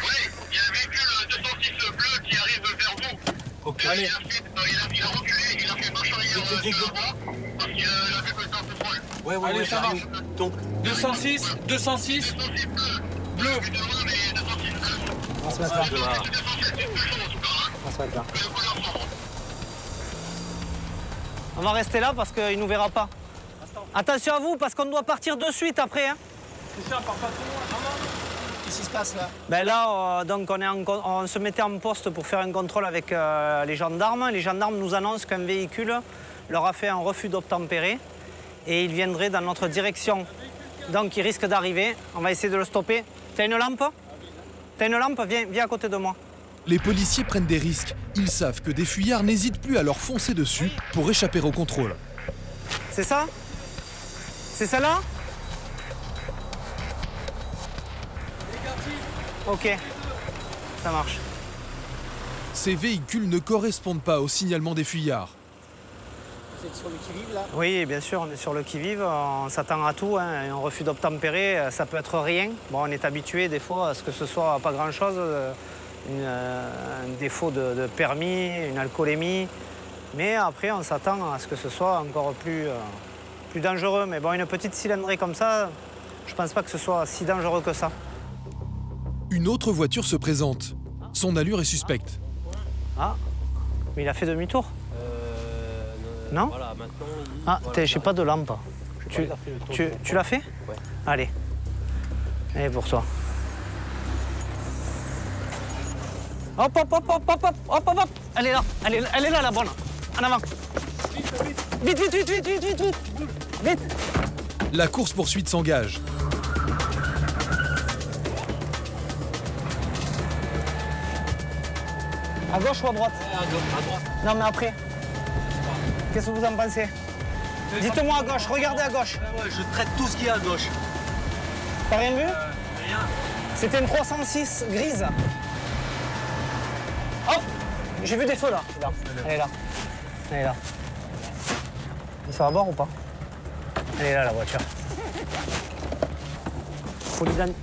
Oui, il y a un véhicule 206 bleu qui arrive vers vous. Ok, allez. Il a reculé, il a fait marche arrière sur la voie parce qu'il a vu que c'était en contrôle. Ouais, allez, ça marche. Donc 206 bleu. On va se mettre là. On va se mettre là. On va rester là parce qu'il ne nous verra pas. Attention à vous, parce qu'on doit partir de suite après. Hein. C'est ça, part pas trop loin. Qu'est-ce qui se passe là? Ben là, donc on se mettait en poste pour faire un contrôle avec les gendarmes. Les gendarmes nous annoncent qu'un véhicule leur a fait un refus d'obtempérer et il viendrait dans notre direction. Donc il risque d'arriver. On va essayer de le stopper. T'as une lampe? T'as une lampe? Viens à côté de moi. Les policiers prennent des risques. Ils savent que des fuyards n'hésitent plus à leur foncer dessus pour échapper au contrôle. C'est ça? C'est celle-là? Ok, ça marche. Ces véhicules ne correspondent pas au signalement des fuyards. Vous êtes sur le qui-vive là? Oui, bien sûr, on est sur le qui-vive. On s'attend à tout. Hein. Un refus d'obtempérer, ça peut être rien. Bon, on est habitué des fois à ce que ce soit pas grand-chose. Un défaut de permis, une alcoolémie. Mais après, on s'attend à ce que ce soit encore plus dangereux. Mais bon, une petite cylindrée comme ça, je pense pas que ce soit si dangereux que ça. Une autre voiture se présente. Son allure est suspecte. Ah, mais il a fait demi-tour. Non? Voilà, maintenant, ah, voilà, j'ai pas de lampe. Tu l'as fait? Ouais. Allez. Allez, pour toi. Hop, hop, hop, hop, hop, hop, hop, hop, hop. Elle est là, elle est là, la bonne. En avant. Vite, vite, vite, vite, vite, vite, vite. Vite. La course-poursuite s'engage. À gauche ou à droite? À droite. Non, mais après. Qu'est-ce que vous en pensez? Dites-moi à gauche, regardez à gauche. Ouais, je traite tout ce qu'il y a à gauche. T'as rien vu? Rien. C'était une 306 grise. Hop! J'ai vu des feux là. Elle est là. Elle est là. Ça va boire ou pas? Elle est là, la voiture.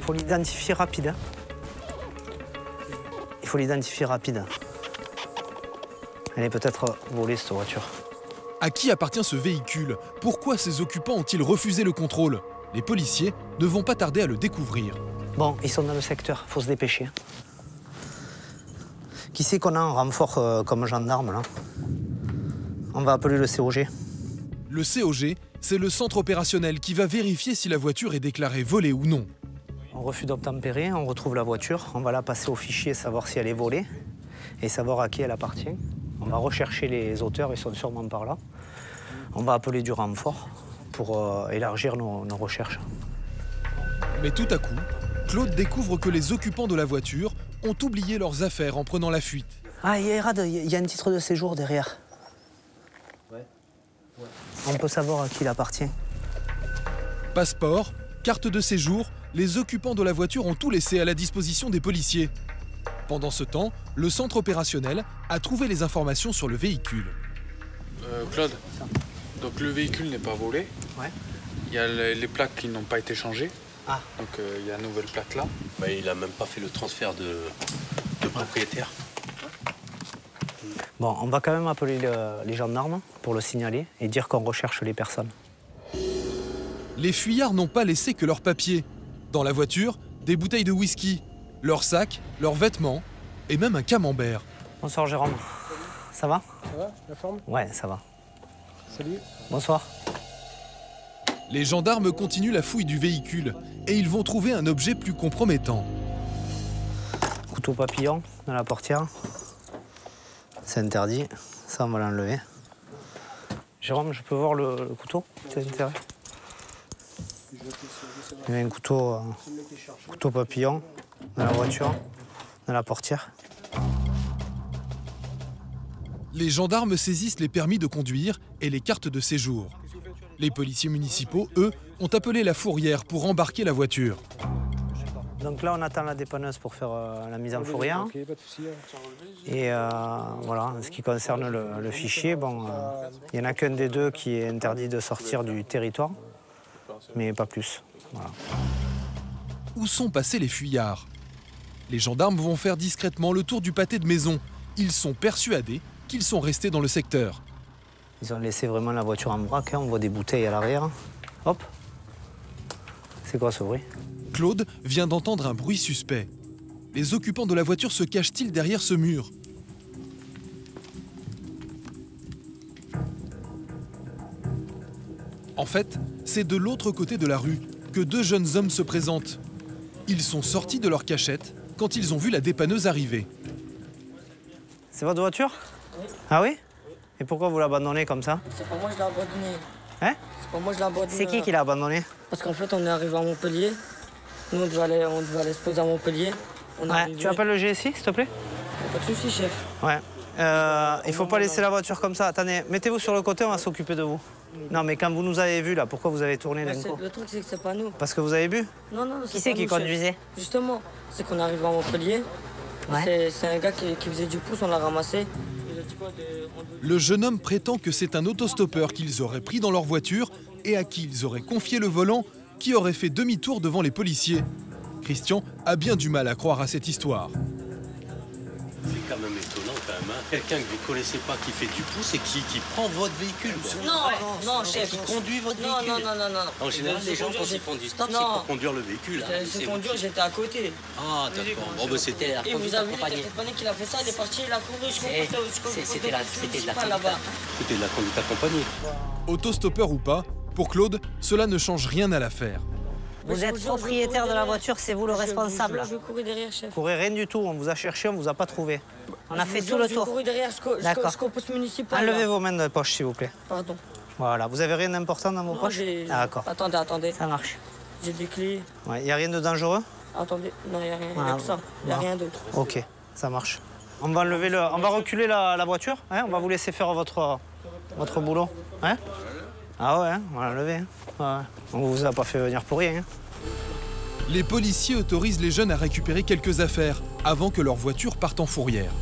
Faut l'identifier rapide. Hein. Il faut l'identifier rapide. Elle est peut-être volée, cette voiture. À qui appartient ce véhicule? Pourquoi ses occupants ont-ils refusé le contrôle? Les policiers ne vont pas tarder à le découvrir. Bon, ils sont dans le secteur, faut se dépêcher. Qui c'est qu'on a en renfort comme gendarme, là? On va appeler le COG. Le COG, c'est le centre opérationnel qui va vérifier si la voiture est déclarée volée ou non. On refus d'obtempérer, on retrouve la voiture, on va la passer au fichier, savoir si elle est volée et savoir à qui elle appartient. On va rechercher les auteurs, ils sont sûrement par là. On va appeler du renfort pour élargir nos recherches. Mais tout à coup, Claude découvre que les occupants de la voiture ont oublié leurs affaires en prenant la fuite. Ah, il y a un titre de séjour derrière. Ouais. On peut savoir à qui il appartient. Passeport, carte de séjour, les occupants de la voiture ont tout laissé à la disposition des policiers. Pendant ce temps, le centre opérationnel a trouvé les informations sur le véhicule. Claude, donc le véhicule n'est pas volé. Ouais. Il y a les plaques qui n'ont pas été changées. Ah. Donc il y a une nouvelle plaque là. Mais il n'a même pas fait le transfert de propriétaire. Bon, on va quand même appeler les gendarmes pour le signaler et dire qu'on recherche les personnes. Les fuyards n'ont pas laissé que leurs papiers. Dans la voiture, des bouteilles de whisky, leurs sacs, leurs vêtements et même un camembert. Bonsoir Jérôme. Ça va? Ça va, la forme? Ouais, ça va. Salut. Bonsoir. Les gendarmes continuent la fouille du véhicule et ils vont trouver un objet plus compromettant. Couteau papillon dans la portière. C'est interdit. Ça, on va l'enlever. Jérôme, je peux voir le couteau? C'est interdit. Il y a un couteau papillon dans la voiture, dans la portière. Les gendarmes saisissent les permis de conduire et les cartes de séjour. Les policiers municipaux, eux, ont appelé la fourrière pour embarquer la voiture. Donc là, on attend la dépanneuse pour faire la mise en fourrière. Et voilà, en ce qui concerne le fichier, bon, il n'y en a qu'un des deux qui est interdit de sortir du territoire, mais pas plus. Voilà. Où sont passés les fuyards? Les gendarmes vont faire discrètement le tour du pâté de maison. Ils sont persuadés qu'ils sont restés dans le secteur. Ils ont laissé vraiment la voiture en vrac, hein. On voit des bouteilles à l'arrière. Hop. C'est quoi ce bruit? Claude vient d'entendre un bruit suspect. Les occupants de la voiture se cachent-ils derrière ce mur? En fait, c'est de l'autre côté de la rue que deux jeunes hommes se présentent. Ils sont sortis de leur cachette quand ils ont vu la dépanneuse arriver. C'est votre voiture? Oui. Ah oui? Et pourquoi vous l'abandonnez comme ça? C'est pas moi, je l'ai abandonné. Hein? C'est pas moi, je l'ai abandonné. C'est qui l'a abandonné? Parce qu'en fait, on est arrivé à Montpellier. Nous, on devait aller se poser à Montpellier. Ouais. Tu appelles le GSI, s'il te plaît? Pas de soucis, chef. Ouais. Il faut pas laisser la voiture comme ça. Attendez, mettez-vous sur le côté, on va s'occuper de vous. Non, mais quand vous nous avez vus, là, pourquoi vous avez tourné d'un coup? Le truc, c'est que c'est pas nous. Parce que vous avez bu? Non, non, Qui c'est qui conduisait? Justement, c'est qu'on est arrivé à Montpellier. Ouais. C'est un gars qui faisait du pouce, on l'a ramassé. Le jeune homme prétend que c'est un autostoppeur qu'ils auraient pris dans leur voiture et à qui ils auraient confié le volant, qui aurait fait demi-tour devant les policiers. Christian a bien du mal à croire à cette histoire. C'est quand même étonnant quand même, hein. Quelqu'un que vous ne connaissez pas qui fait du pouce et qui prend votre véhicule. Quoi. Non, chef. Qui conduit votre véhicule. Non. En général, les gens, quand ils font du stop, c'est pour conduire le véhicule. C'est conduire, j'étais à côté. Ah, d'accord. Bon, ben c'était la conduite accompagnée. Et vous avez vu, le qu'il a fait ça, il est parti, il a couru, c'était de la conduite accompagnée. Autostoppeur ou pas, pour Claude, cela ne change rien à l'affaire. Vous êtes propriétaire de la voiture, c'est vous le responsable. Je courais derrière, chef. Courez rien du tout, on vous a cherché, on vous a pas trouvé. On a fait tout le tour. Je cours derrière jusqu'au poste municipal. Enlevez vos mains de poche, s'il vous plaît. Pardon. Voilà, vous avez rien d'important dans vos poches? D'accord. Attendez. Ça marche. J'ai des clés. Ouais, y a rien de dangereux? Attendez, non, y a rien, y a que ça. Y a rien d'autre. Ok, ça marche. On va reculer la voiture, hein, on va vous laisser faire votre boulot. Hein, ah ouais, hein, on va l'enlever. Hein. Ouais. On vous a pas fait venir pour rien. Hein. Les policiers autorisent les jeunes à récupérer quelques affaires avant que leur voiture parte en fourrière.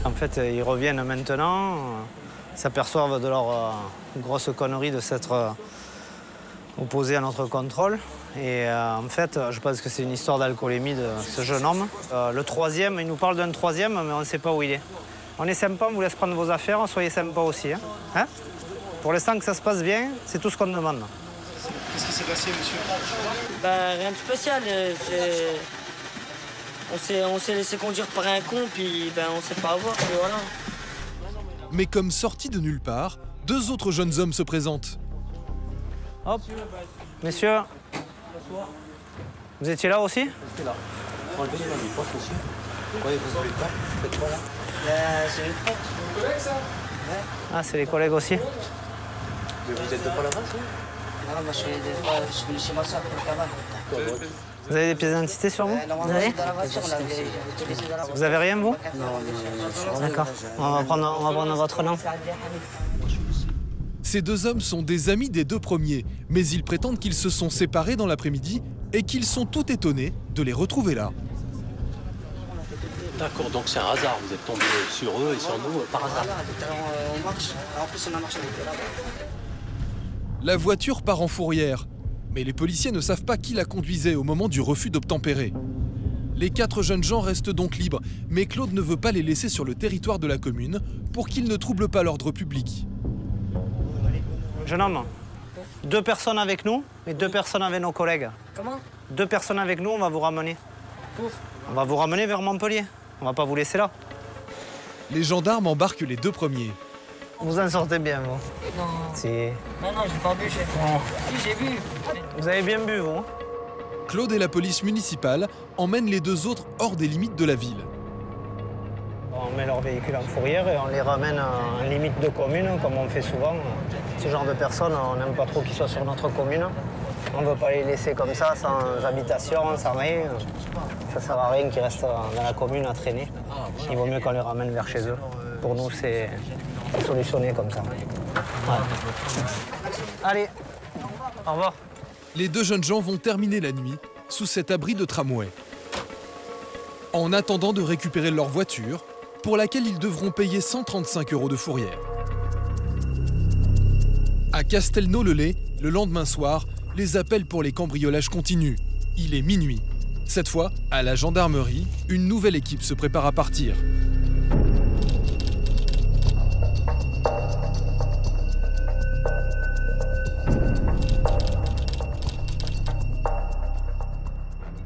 En fait, ils reviennent maintenant, s'aperçoivent de leur grosse connerie de s'être opposés à notre contrôle. Et en fait, je pense que c'est une histoire d'alcoolémie de ce jeune homme. Le troisième, il nous parle d'un troisième, mais on ne sait pas où il est. On est sympa, on vous laisse prendre vos affaires, soyez sympa aussi. Hein. Hein? Pour l'instant que ça se passe bien, c'est tout ce qu'on demande. Qu'est-ce qui s'est passé, monsieur? Rien de spécial. On s'est laissé conduire par un con, puis on s'est pas avoir, et voilà. Mais comme sortis de nulle part, deux autres jeunes hommes se présentent. Hop, messieurs, vous étiez là aussi? J'étais là. Enlevez les mains du poste, monsieur. Oui, vous avez pas? Faites quoi là? C'est une fête. Vos collègues, ça? Ouais. Ah, c'est les collègues aussi? Vous êtes de pas là-bas, ça? Non, moi je suis venu chez ma soeur pour le cabane. Vous avez des pièces d'identité sur vous? Vous avez dans la voiture, Vous avez rien, vous? Non, d'accord. On va prendre votre nom. Ces deux hommes sont des amis des deux premiers, mais ils prétendent qu'ils se sont séparés dans l'après-midi et qu'ils sont tout étonnés de les retrouver là. D'accord, donc c'est un hasard, vous êtes tombé sur eux et sur nous par hasard. On marche, en plus on a marché avec eux là-bas. La voiture part en fourrière, mais les policiers ne savent pas qui la conduisait au moment du refus d'obtempérer. Les quatre jeunes gens restent donc libres, mais Claude ne veut pas les laisser sur le territoire de la commune pour qu'ils ne troublent pas l'ordre public. Jeune homme, 2 personnes avec nous et 2 personnes avec nos collègues. Comment? 2 personnes avec nous, on va vous ramener. Pour? On va vous ramener vers Montpellier. On va pas vous laisser là. Les gendarmes embarquent les 2 premiers. Vous en sortez bien, vous? Non. Si. Non, j'ai pas bu, j'ai bu. Vous avez bien bu, vous? Claude et la police municipale emmènent les 2 autres hors des limites de la ville. On met leur véhicule en fourrière et on les ramène en limite de commune, comme on fait souvent. Ce genre de personnes, on n'aime pas trop qu'ils soient sur notre commune. On ne veut pas les laisser comme ça, sans habitation, sans rien. Ça ne sert à rien qu'ils restent dans la commune à traîner. Il vaut mieux qu'on les ramène vers chez eux. Pour nous, c'est solutionné comme ça. Ouais. Allez, au revoir. Les 2 jeunes gens vont terminer la nuit sous cet abri de tramway. En attendant de récupérer leur voiture, pour laquelle ils devront payer 135 € de fourrière. À Castelnau-le-Lay, le lendemain soir, les appels pour les cambriolages continuent. Il est minuit. Cette fois, à la gendarmerie, une nouvelle équipe se prépare à partir.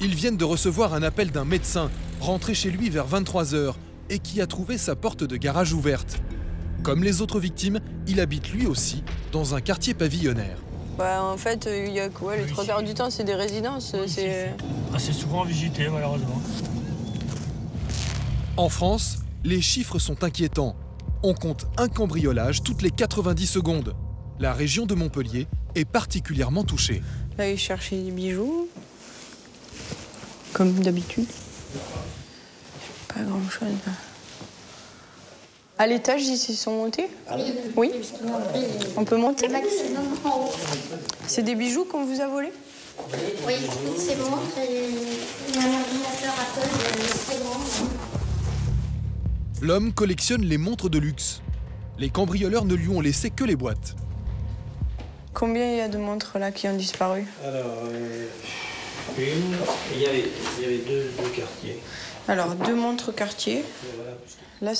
Ils viennent de recevoir un appel d'un médecin, rentré chez lui vers 23 h, et qui a trouvé sa porte de garage ouverte. Comme les autres victimes, il habite lui aussi dans un quartier pavillonnaire. En fait, il y a quoi? Les 3 quarts du temps, c'est des résidences. C'est assez souvent visité, malheureusement. En France, les chiffres sont inquiétants. On compte un cambriolage toutes les 90 secondes. La région de Montpellier est particulièrement touchée. Là, ils cherchaient des bijoux, comme d'habitude. Pas grand-chose. À l'étage, ils s'y sont montés? Oui. On peut monter? C'est des bijoux qu'on vous a volés? Oui, c'est bon. Il y a un ordinateur à cause, c'est bon. L'homme collectionne les montres de luxe. Les cambrioleurs ne lui ont laissé que les boîtes. Combien il y a de montres là qui ont disparu? Alors, il y avait deux quartiers. Alors, 2 montres Cartier. Là,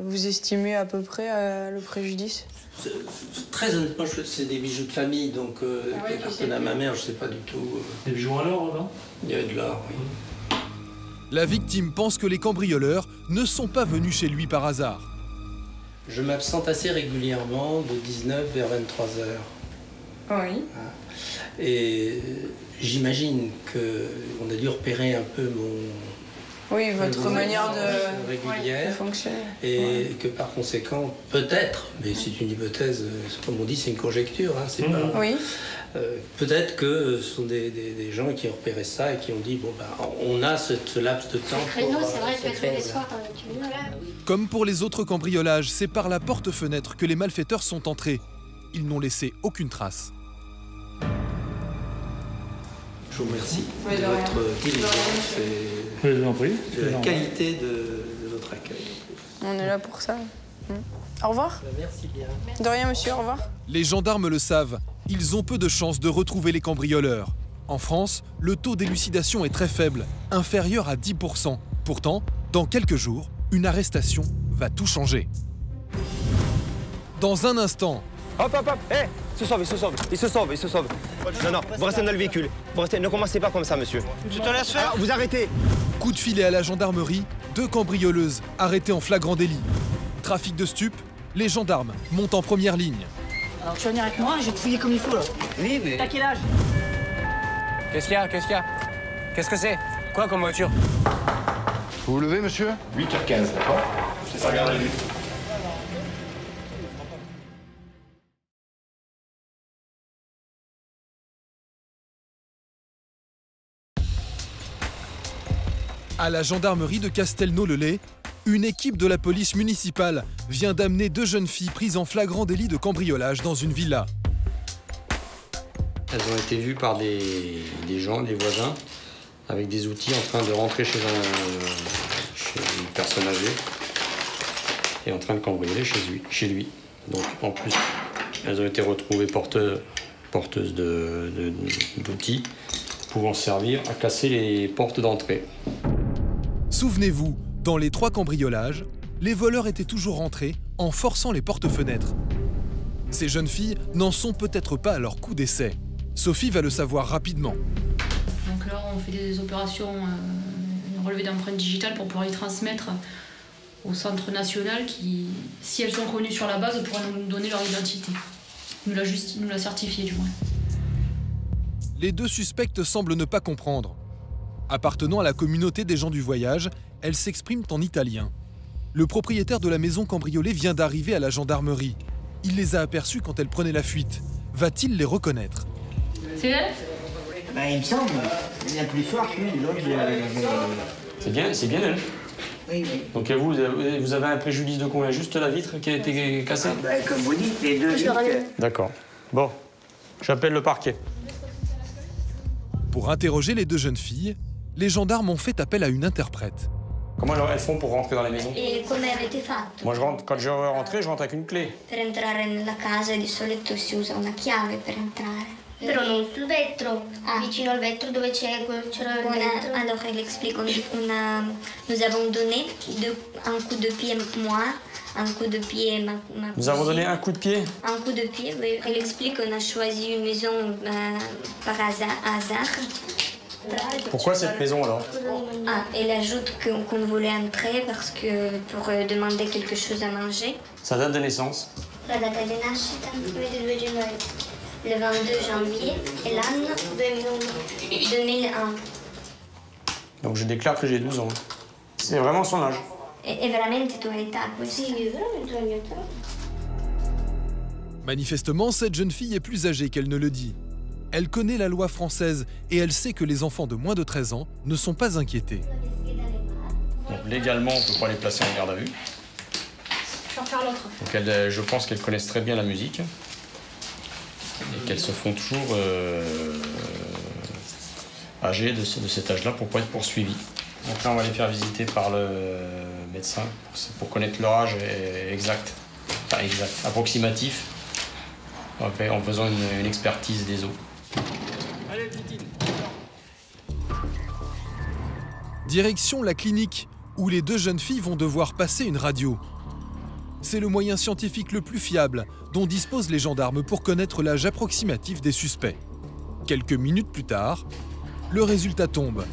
vous estimez à peu près le préjudice? Très honnêtement, c'est des bijoux de famille, donc qui appartiennent à ma mère, je sais pas du tout. Des bijoux en or, non? Il y avait de l'or, oui. La victime pense que les cambrioleurs ne sont pas venus chez lui par hasard. Je m'absente assez régulièrement de 19 vers 23 h. Oui. Et j'imagine qu'on a dû repérer un peu Oui, votre manière de fonctionner. Et que par conséquent, peut-être, mais c'est une hypothèse, comme on dit, c'est une conjecture, hein, c'est pas... Oui. Peut-être que ce sont des gens qui ont repéré ça et qui ont dit bon bah on a ce laps de temps. Créneau, c'est vrai que tous les soirs, tu veux. Comme pour les autres cambriolages, c'est par la porte-fenêtre que les malfaiteurs sont entrés. Ils n'ont laissé aucune trace. Je vous remercie de votre diligence et de la qualité de votre accueil. On est là pour ça. Au revoir. Merci bien. De rien, monsieur, au revoir. Les gendarmes le savent, ils ont peu de chances de retrouver les cambrioleurs. En France, le taux d'élucidation est très faible, inférieur à 10%. Pourtant, dans quelques jours, une arrestation va tout changer. Dans un instant... Hop, hop, hop, hé, il se sauve. Non, non, vous restez dans le véhicule. Ne commencez pas comme ça, monsieur. Tu te laisses faire? Alors, vous arrêtez. Coup de filet à la gendarmerie, 2 cambrioleuses arrêtées en flagrant délit. Trafic de stupes, les gendarmes montent en première ligne. Alors tu vas venir avec moi, je vais te fouiller comme il faut là. Oui, mais... T'as quel âge? Qu'est-ce qu'il y a? Qu'est-ce que c'est? Quoi comme voiture? Vous vous levez, monsieur? 8h15, d'accord? Je regarde la vue. À la gendarmerie de Castelnau-le-Lay, une équipe de la police municipale vient d'amener 2 jeunes filles prises en flagrant délit de cambriolage dans une villa. Elles ont été vues par des gens, des voisins, avec des outils en train de rentrer chez une personne âgée et en train de cambrioler chez lui. Donc en plus, elles ont été retrouvées porteuses d'outils pouvant servir à casser les portes d'entrée. Souvenez-vous, dans les 3 cambriolages, les voleurs étaient toujours rentrés en forçant les porte-fenêtres. Ces jeunes filles n'en sont peut-être pas à leur coup d'essai. Sophie va le savoir rapidement. Donc là, on fait des opérations relevées d'empreintes digitales pour pouvoir les transmettre au centre national qui, si elles sont connues sur la base, pourra nous donner leur identité. Nous la certifier du moins. Les 2 suspectes semblent ne pas comprendre. Appartenant à la communauté des gens du voyage, elles s'expriment en italien. Le propriétaire de la maison cambriolée vient d'arriver à la gendarmerie. Il les a aperçues quand elles prenaient la fuite. Va-t-il les reconnaître? C'est elle? Ben, il me semble. Il y a plus fort que l'autre. C'est bien elle. Oui, oui. Donc vous avez un préjudice de combien? Juste la vitre qui a été cassée? Ben, comme vous dites, les 2 vitres. D'accord. Bon, j'appelle le parquet. Pour interroger les 2 jeunes filles, les gendarmes ont fait appel à une interprète. Comment elles font pour rentrer dans la maison? E come avete fatto? Moi, quand je veux rentrer, je rentre avec une clé. Per entrare nella casa di solito si usa una chiave per entrare. Però non sul vetro, vicino al vetro dove c'era il vetro. Alors elle explique, nous avons donné un coup de pied moi, un coup de pied ma Nous avons donné un coup de pied? Un coup de pied, oui. Elle explique qu'on a choisi une maison par hasard. Pourquoi cette maison alors? Elle ajoute qu'on voulait entrer pour demander quelque chose à manger. Sa date de naissance? La data di nascita, le 22 janvier et l'anno 2001. Donc je déclare que j'ai 12 ans. C'est vraiment son âge. E veramente tua età così? Sì, veramente la mia età. Manifestement, cette jeune fille est plus âgée qu'elle ne le dit. Elle connaît la loi française et elle sait que les enfants de moins de 13 ans ne sont pas inquiétés. Donc, légalement, on ne peut pas les placer en garde à vue. Je vais en faire l'autre. Donc je pense qu'elles connaissent très bien la musique et qu'elles se font toujours âgées de cet âge-là pour ne pas être poursuivies. Donc là, on va les faire visiter par le médecin pour connaître leur âge exact, enfin exact, approximatif, en faisant une expertise des os. Allez, Titine. Direction la clinique, où les 2 jeunes filles vont devoir passer une radio. C'est le moyen scientifique le plus fiable dont disposent les gendarmes pour connaître l'âge approximatif des suspects. Quelques minutes plus tard, le résultat tombe.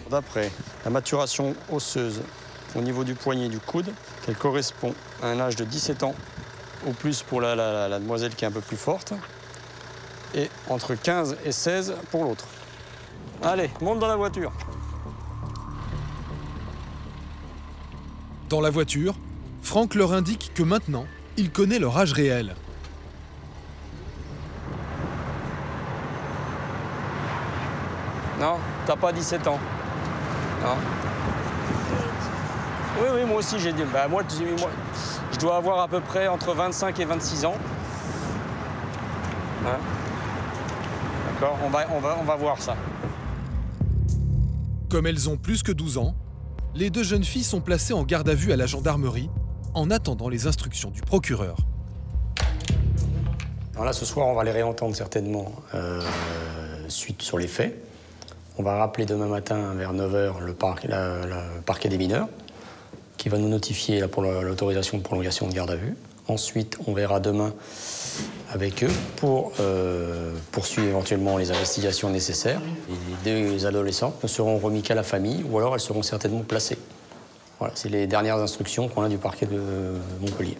D'après la maturation osseuse au niveau du poignet et du coude, qu'elle correspond à un âge de 17 ans, au plus pour la demoiselle qui est un peu plus forte, et entre 15 et 16 pour l'autre. Allez, monte dans la voiture. Dans la voiture, Franck leur indique que maintenant, il connaît leur âge réel. Non, t'as pas 17 ans. Non. Oui, oui, moi aussi, j'ai dit. Bah, moi, je dois avoir à peu près entre 25 et 26 ans. Hein? D'accord, on va voir ça. Comme elles ont plus que 12 ans, les deux jeunes filles sont placées en garde à vue à la gendarmerie en attendant les instructions du procureur. Alors là, ce soir, on va les réentendre certainement suite sur les faits. On va rappeler demain matin vers 9 h le parquet des mineurs qui va nous notifier là, pour l'autorisation de prolongation de garde à vue. Ensuite, on verra demain avec eux pour poursuivre éventuellement les investigations nécessaires. Les deux adolescentes ne seront remis qu'à la famille ou alors elles seront certainement placées. Voilà, c'est les dernières instructions qu'on a du parquet de Montpellier.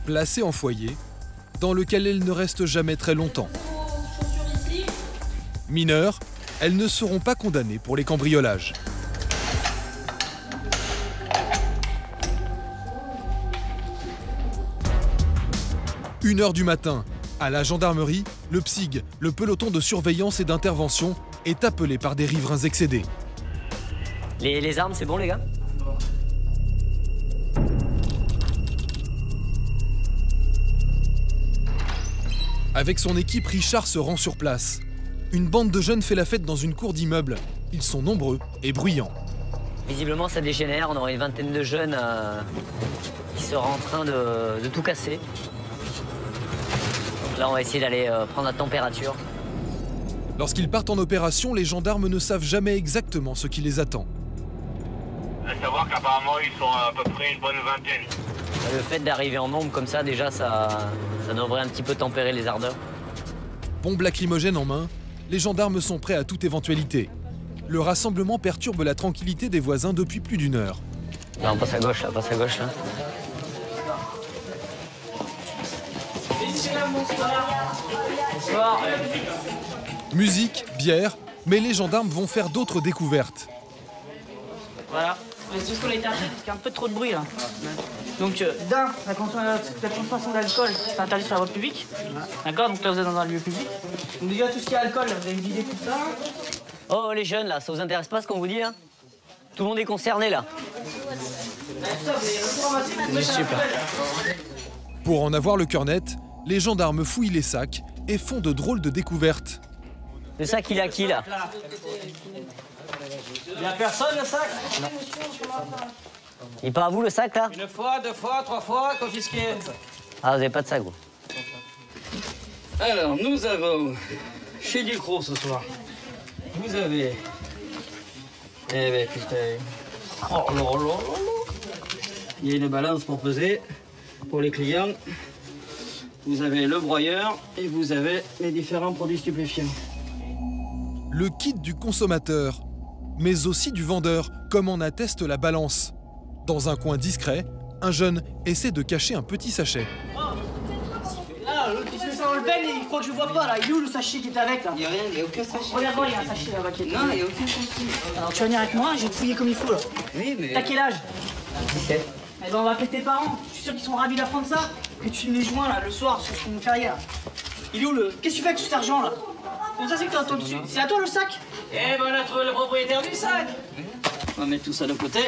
Placées en foyer, dans lequel elles ne restent jamais très longtemps. Mineures, elles ne seront pas condamnées pour les cambriolages. Une heure du matin, à la gendarmerie, le PSIG, le peloton de surveillance et d'intervention, est appelé par des riverains excédés. Les armes, c'est bon, les gars? Avec son équipe, Richard se rend sur place. Une bande de jeunes fait la fête dans une cour d'immeuble. Ils sont nombreux et bruyants. Visiblement, ça dégénère. On aurait une vingtaine de jeunes qui seraient en train de tout casser. Donc là, on va essayer d'aller prendre la température. Lorsqu'ils partent en opération, les gendarmes ne savent jamais exactement ce qui les attend. À savoir qu'apparemment, ils sont à peu près une bonne vingtaine. Le fait d'arriver en nombre comme ça, déjà, ça devrait un petit peu tempérer les ardeurs. Bombe lacrymogène en main, les gendarmes sont prêts à toute éventualité. Le rassemblement perturbe la tranquillité des voisins depuis plus d'une heure. Là, on passe à gauche, là, passe à gauche, là. Bonsoir. Musique, bière, mais les gendarmes vont faire d'autres découvertes. Voilà. C'est juste qu'on a été arrêté parce qu'il y a un peu trop de bruit là. Donc la consommation d'alcool, c'est interdit sur la voie publique. D'accord, donc là vous êtes dans un lieu public. Donc déjà tout ce qui est alcool, là, vous avez vidé tout ça. Oh les jeunes là, ça vous intéresse pas ce qu'on vous dit là? Tout le monde est concerné là. Super. Pour en avoir le cœur net, les gendarmes fouillent les sacs et font de drôles de découvertes. Le sac il est à qui là? Il n'y a personne le sac? Non. Il part à vous le sac là? Une fois, deux fois, trois fois, confisqué. Ah vous avez pas de sac vous? Alors nous avons chez Ducrot ce soir. Vous avez. Eh ben putain. Oh là là là. Il y a une balance pour peser pour les clients. Vous avez le broyeur et vous avez les différents produits stupéfiants. Le kit du consommateur, mais aussi du vendeur, comme en atteste la balance. Dans un coin discret, un jeune essaie de cacher un petit sachet. Là, l'autre qui se met ça dans le bel, il croit que je vois pas là. Il est où le sachet qui est avec là? Il n'y a rien, il n'y a aucun sachet. Regarde-moi, il y a un sachet là-bas qui est avec. Non, il n'y a aucun sachet. Alors tu vas venir avec moi, je vais te fouiller comme il faut là. Oui, mais. T'as quel âge? 17. Eh ben on va appeler tes parents. Je suis sûr qu'ils sont ravis d'apprendre ça. Que tu les joins là le soir, ce qu'on me fait hier. Il est où le. Qu'est-ce que tu fais avec tout cet argent là? Comment ça c'est que t'as toi dessus? C'est à toi le sac? Eh ben on a trouvé le propriétaire du sac. On va mettre tout ça de côté.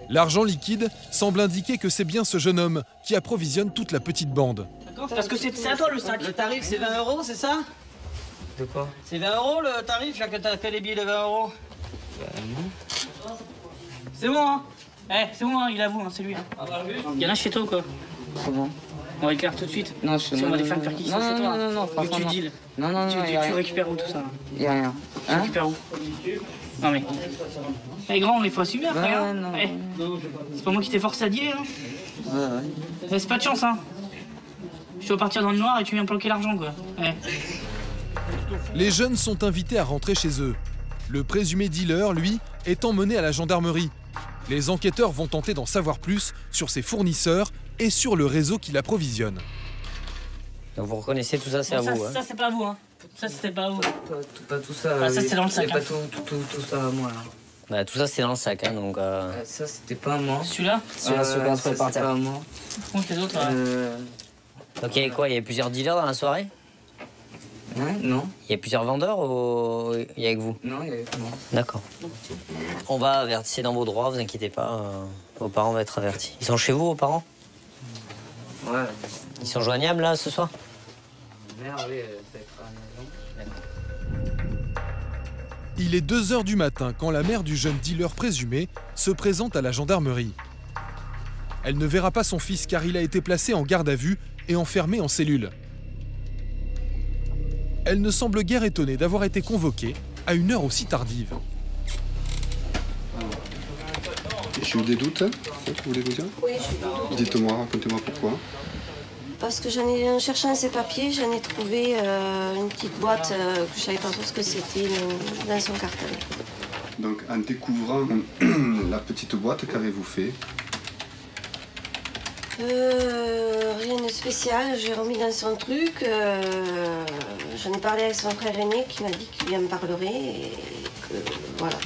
L'argent liquide semble indiquer que c'est bien ce jeune homme qui approvisionne toute la petite bande. Parce que c'est à toi le sac. Le tarif c'est 20 €, c'est ça? De quoi? C'est 20 € le tarif là que t'as fait les billets de 20 €. C'est bon hein? Eh, c'est bon hein, il avoue, hein, c'est lui. Hein. Il y en a chez toi ou quoi? Comment? On récupère tout de suite. Non, si on va les faire qui sont chez toi. Non, Vu que tu deals. Non, tu récupères où tout ça? Y'a rien. Tu récupères où? Non mais. Eh grand, il faut assumer après. Hein. Non. Eh, c'est pas moi qui t'ai forcé à dealer. Hein. Ouais. Laisse pas de chance hein. Je dois partir dans le noir et tu viens planquer l'argent quoi. Eh. Les jeunes sont invités à rentrer chez eux. Le présumé dealer, lui, est emmené à la gendarmerie. Les enquêteurs vont tenter d'en savoir plus sur ses fournisseurs et sur le réseau qui l'approvisionne. Donc vous reconnaissez tout ça, c'est à vous. Ça c'est pas à vous hein. Ça c'était pas à vous. Pas tout ça. Ah, ça c'est dans le sac. C'est pas tout ça à moi là. Bah, tout ça c'est dans le sac hein, donc. Ça c'était pas à moi. Celui-là? Celui-là, c'est pas à moi. Contre les autres là. Donc il y avait quoi? Il y avait plusieurs dealers dans la soirée? Ouais, non. Il y a plusieurs vendeurs ou il y a avec vous? Non, il y a avec moi. D'accord. On va avertir dans vos droits, vous inquiétez pas. Vos parents vont être avertis. Ils sont chez vous, vos parents? Ouais. Ils sont joignables, là, ce soir? Mère, oui, ça va être à la maison. Il est 2 h du matin quand la mère du jeune dealer présumé se présente à la gendarmerie. Elle ne verra pas son fils car il a été placé en garde à vue et enfermé en cellule. Elle ne semble guère étonnée d'avoir été convoquée à une heure aussi tardive. J'ai eu des doutes, hein, c'est ça que vous voulez vous dire? Oui, j'ai eu des doutes. Dites-moi, racontez-moi pourquoi. Parce que en cherchant ces papiers, j'en ai trouvé une petite boîte que je ne savais pas trop ce que c'était dans son carton. Donc en découvrant la petite boîte, qu'avez-vous fait? Rien de spécial, j'ai remis dans son truc. J'en ai parlé avec son frère aîné qui m'a dit qu'il lui en parlerait et que voilà.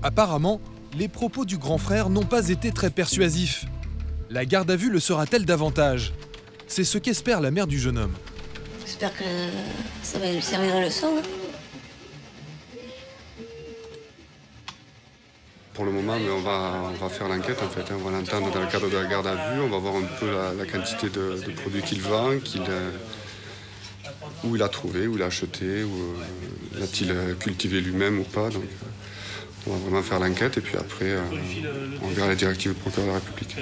Apparemment, les propos du grand frère n'ont pas été très persuasifs. La garde à vue le sera-t-elle davantage? C'est ce qu'espère la mère du jeune homme. J'espère que ça va lui servir de leçon. Hein. Pour le moment, mais on va faire l'enquête en fait. Hein. On va l'entendre dans le cadre de la garde à vue. On va voir un peu la quantité de produits qu'il vend, où il a trouvé, où il a acheté, où l'a-t-il cultivé lui-même ou pas. Donc, on va vraiment faire l'enquête et puis après, on verra les directives du procureur de la République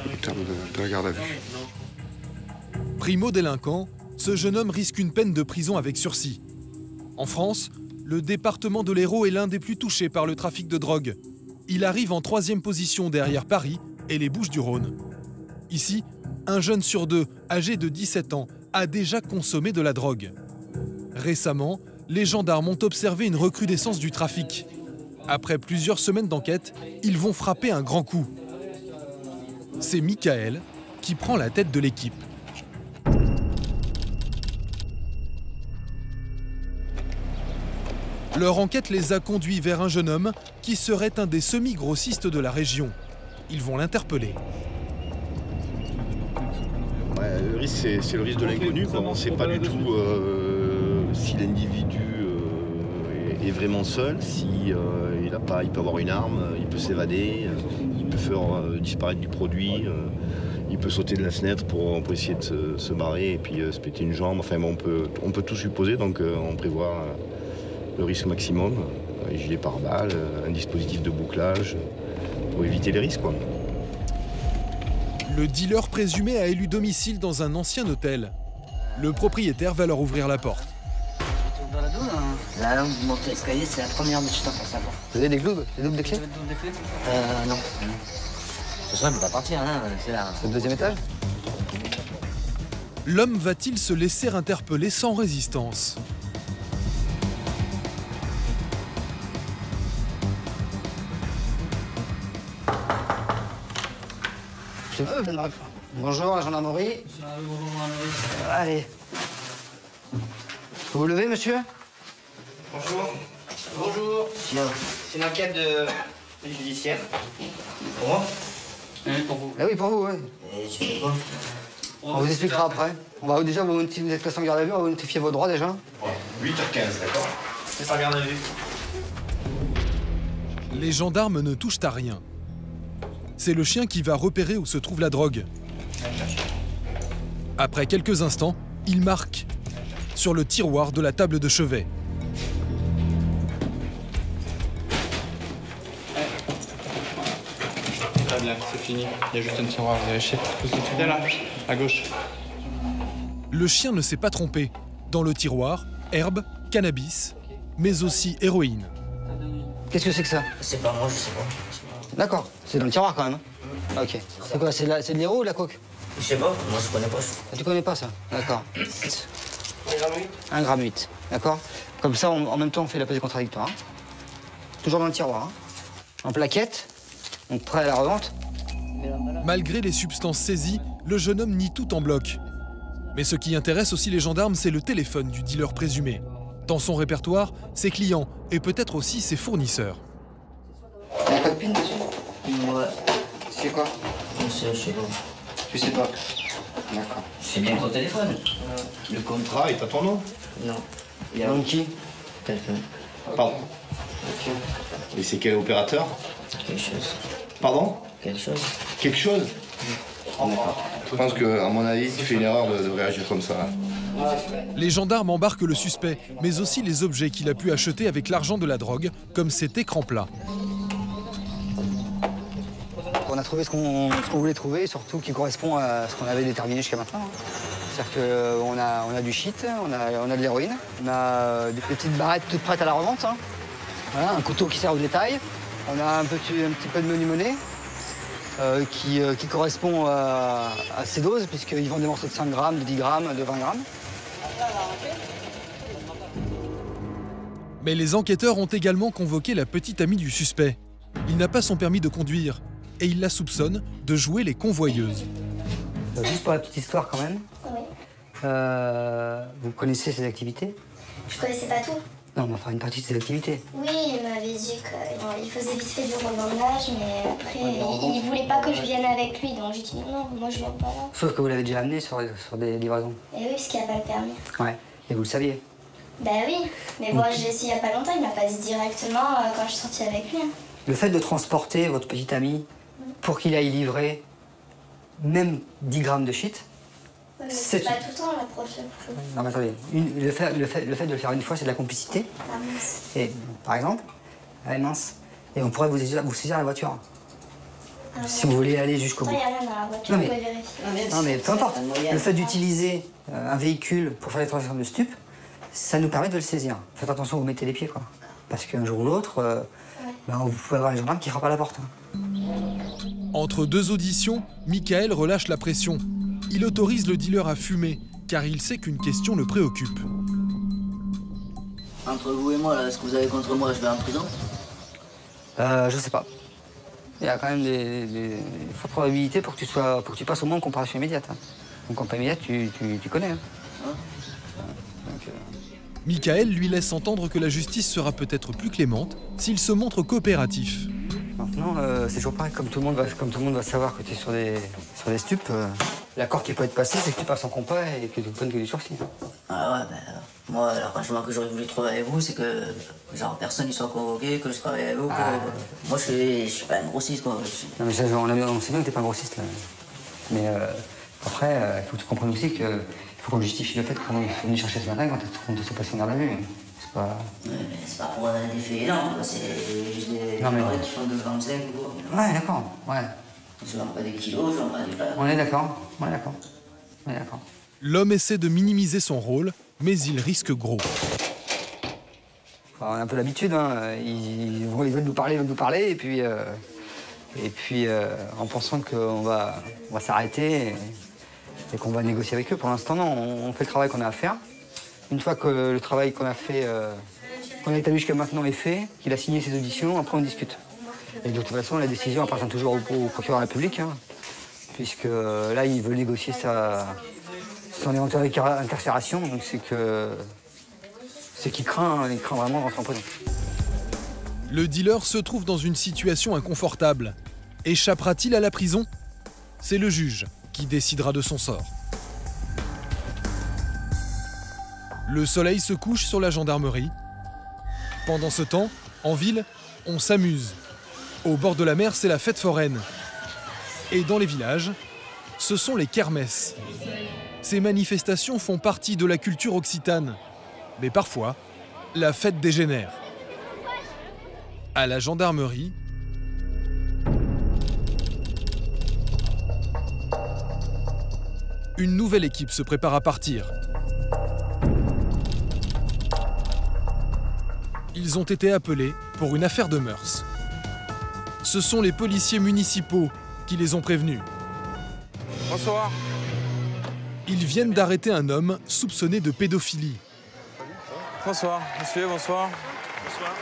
au terme de la garde à vue. Primo-délinquant, ce jeune homme risque une peine de prison avec sursis. En France, le département de l'Hérault est l'un des plus touchés par le trafic de drogue. Il arrive en 3e position derrière Paris et les Bouches-du-Rhône. Ici, un jeune sur 2, âgé de 17 ans, a déjà consommé de la drogue. Récemment, les gendarmes ont observé une recrudescence du trafic. Après plusieurs semaines d'enquête, ils vont frapper un grand coup. C'est Michael qui prend la tête de l'équipe. Leur enquête les a conduits vers un jeune homme qui serait un des semi-grossistes de la région. Ils vont l'interpeller. Ouais, le risque, c'est le risque de l'inconnu. On ne sait pas du tout si l'individu est vraiment seul, si il peut avoir une arme, il peut s'évader, il peut faire disparaître du produit, il peut sauter de la fenêtre pour essayer de se barrer et puis se péter une jambe. Enfin, bon, on peut tout supposer, donc on prévoit le risque maximum, un gilet pare-balles, un dispositif de bouclage pour éviter les risques, quoi. Le dealer présumé a élu domicile dans un ancien hôtel. Le propriétaire va leur ouvrir la porte. Dans la double, hein. Là, vous montez l'escalier, c'est la première de suite en face à voir. Vous avez des doubles clés? Vous avez des clés? Non. De toute façon, elle ne peut pas partir, hein. C'est là. C'est le 2e étage? L'homme va-t-il se laisser interpeller sans résistance? Bonjour, la gendarmerie. Allez. Vous vous levez, monsieur? Bonjour. Bonjour. C'est une enquête judiciaire. Pour moi? Pour vous. Ah oui, pour vous, oui. On vous expliquera après. On va déjà, si vous êtes placé en garde à vue, on va vous notifier vos droits déjà. 8h15, d'accord? C'est pas garde à vue. Les gendarmes ne touchent à rien. C'est le chien qui va repérer où se trouve la drogue. Après quelques instants, il marque sur le tiroir de la table de chevet. Très bien, c'est fini. Il y a juste un tiroir, vous vérifiez. Tout ce qui est là, à gauche. Le chien ne s'est pas trompé. Dans le tiroir, herbe, cannabis, mais aussi héroïne. Qu'est-ce que c'est que ça? C'est pas moi, je sais pas. D'accord, c'est dans le tiroir quand même. Ok. C'est quoi? C'est de l'héros ou de la coke? Je sais pas, moi je connais pas. Ah, tu connais pas ça? D'accord. 1,8 g, d'accord? Comme ça, en même temps, on fait la pesée contradictoire. Toujours dans le tiroir. En plaquette, donc prêt à la revente. Malgré les substances saisies, le jeune homme nie tout en bloc. Mais ce qui intéresse aussi les gendarmes, c'est le téléphone du dealer présumé. Dans son répertoire, ses clients et peut-être aussi ses fournisseurs. Il n'y a pas de pin dessus? Ouais. C'est quoi? Je sais pas. Tu sais pas? D'accord. C'est bien ton téléphone. Le contrat est à ton nom? Non. Il y a qui? Quelqu'un. Pardon. Et c'est quel opérateur? Quelque chose. Pardon? Quelque chose. Quelque chose? Je pense qu'à mon avis, tu fais une erreur de réagir comme ça. Les gendarmes embarquent le suspect, mais aussi les objets qu'il a pu acheter avec l'argent de la drogue, comme cet écran plat. On a trouvé ce qu'on voulait trouver, surtout qui correspond à ce qu'on avait déterminé jusqu'à maintenant. C'est-à-dire qu'on a du shit, on a de l'héroïne, on a des petites barrettes toutes prêtes à la revente, hein. Voilà, un couteau qui sert au détail, on a un petit peu de money qui correspond à ces doses, puisqu'ils vendent des morceaux de 5 grammes, de 10 grammes, de 20 grammes. Mais les enquêteurs ont également convoqué la petite amie du suspect. Il n'a pas son permis de conduire et il la soupçonne de jouer les convoyeuses. Juste pour la petite histoire quand même. Oui. Vous connaissez ses activités? Je connaissais pas tout. Non, mais enfin une partie de ses activités. Oui, il m'avait dit qu'il faisait vite fait du revendage, mais après, il voulait pas que je vienne avec lui, donc j'ai dit non, moi je viens pas là. Sauf que vous l'avez déjà amené sur des livraisons. Et oui, parce qu'il n'y a pas le permis. Ouais, et vous le saviez? Ben oui, mais moi j'ai essayé il y a pas longtemps, il m'a pas dit directement quand je suis sortie avec lui. Hein. Le fait de transporter votre petit ami pour qu'il aille livrer même 10 grammes de shit, c'est pas tout le temps l'approche. Non mais attendez, le fait de le faire une fois, c'est de la complicité. Ah mince. Et par exemple, allez mince, et on pourrait vous saisir la voiture. Ah, si vous voulez aller jusqu'au bout. Il n'y a rien dans la voiture, vous pouvez vérifier. Non mais peu importe, le fait d'utiliser un véhicule pour faire les transactions de stupes, ça nous permet de le saisir. Faites attention où vous mettez les pieds, quoi. Parce qu'un jour ou l'autre, vous pouvez avoir les gendarmes qui frappent à la porte. Entre deux auditions, Michael relâche la pression. Il autorise le dealer à fumer, car il sait qu'une question le préoccupe. Entre vous et moi, est-ce que vous avez contre moi, je vais en prison? Je sais pas. Il y a quand même des fortes probabilités pour que tu passes au moins en comparution immédiate. Hein. En comparution immédiate, tu connais. Hein. Michael lui laisse entendre que la justice sera peut-être plus clémente s'il se montre coopératif. Maintenant, c'est toujours pareil, comme tout le monde va savoir que tu es sur des stupes, l'accord qui peut être passé, c'est que tu passes en compas et que tu ne prennes que du sursis. Ah ouais, ben, moi, l'arrangement que j'aurais voulu trouver avec vous, c'est que genre personne ne soit convoqué, que je travaille avec vous. Moi, je suis pas un grossiste, quoi. Non, mais ça, on sait bien que t'es pas un grossiste, là. Mais après, il faut que tu comprennes aussi qu'il faut qu'on justifie le fait qu'on est venu chercher ce matin quand on te s'est passé en garde à vue. C'est pas... Ouais, mais c'est pas pour des faits énormes, c'est juste des barrettes qui font 2,25 ou quoi. Ouais, d'accord, ouais. Je vends pas des kilos, je vends pas des plats. On est d'accord, on est d'accord. On est d'accord. L'homme essaie de minimiser son rôle, mais il risque gros. Enfin, on a un peu l'habitude, hein. Ils veulent nous parler, et puis en pensant qu'on va s'arrêter et qu'on va négocier avec eux. Pour l'instant, non, on fait le travail qu'on a à faire. Une fois que le travail qu'on a fait, qu'on a établi jusqu'à maintenant est fait, qu'il a signé ses auditions, après on discute. Et de toute façon, la décision appartient toujours au procureur de la République, hein, puisque là, il veut négocier son éventuelle incarcération, donc c'est qu'il craint vraiment de rentrer en prison. Le dealer se trouve dans une situation inconfortable. Échappera-t-il à la prison? C'est le juge qui décidera de son sort. Le soleil se couche sur la gendarmerie. Pendant ce temps, en ville, on s'amuse. Au bord de la mer, c'est la fête foraine. Et dans les villages, ce sont les kermesses. Ces manifestations font partie de la culture occitane. Mais parfois, la fête dégénère. À la gendarmerie, une nouvelle équipe se prépare à partir. Ils ont été appelés pour une affaire de mœurs. Ce sont les policiers municipaux qui les ont prévenus. Bonsoir. Ils viennent d'arrêter un homme soupçonné de pédophilie. Bonsoir, monsieur, bonsoir. Bonsoir.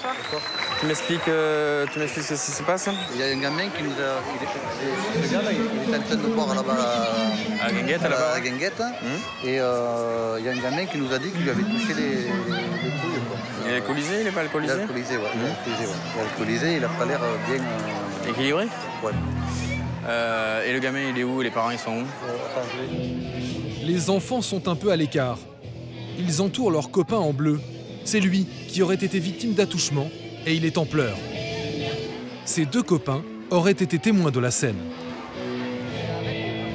Bonsoir. Tu m'expliques ce qui se passe? Il y a un gamin qui nous a... Il est en train de boire là-bas à Guinguette, là-bas. À Guinguette. Et il y a un gamin qui nous a dit qu'il lui avait touché les couilles. Il est alcoolisé, il n'est pas alcoolisé? Il est alcoolisé, ouais. Il est alcoolisé, il n'a pas l'air bien... Équilibré? Ouais. Et le gamin, il est où? Les parents, ils sont où? Les enfants sont un peu à l'écart. Ils entourent leur copain en bleu. C'est lui qui aurait été victime d'attouchement et il est en pleurs. Ses deux copains auraient été témoins de la scène.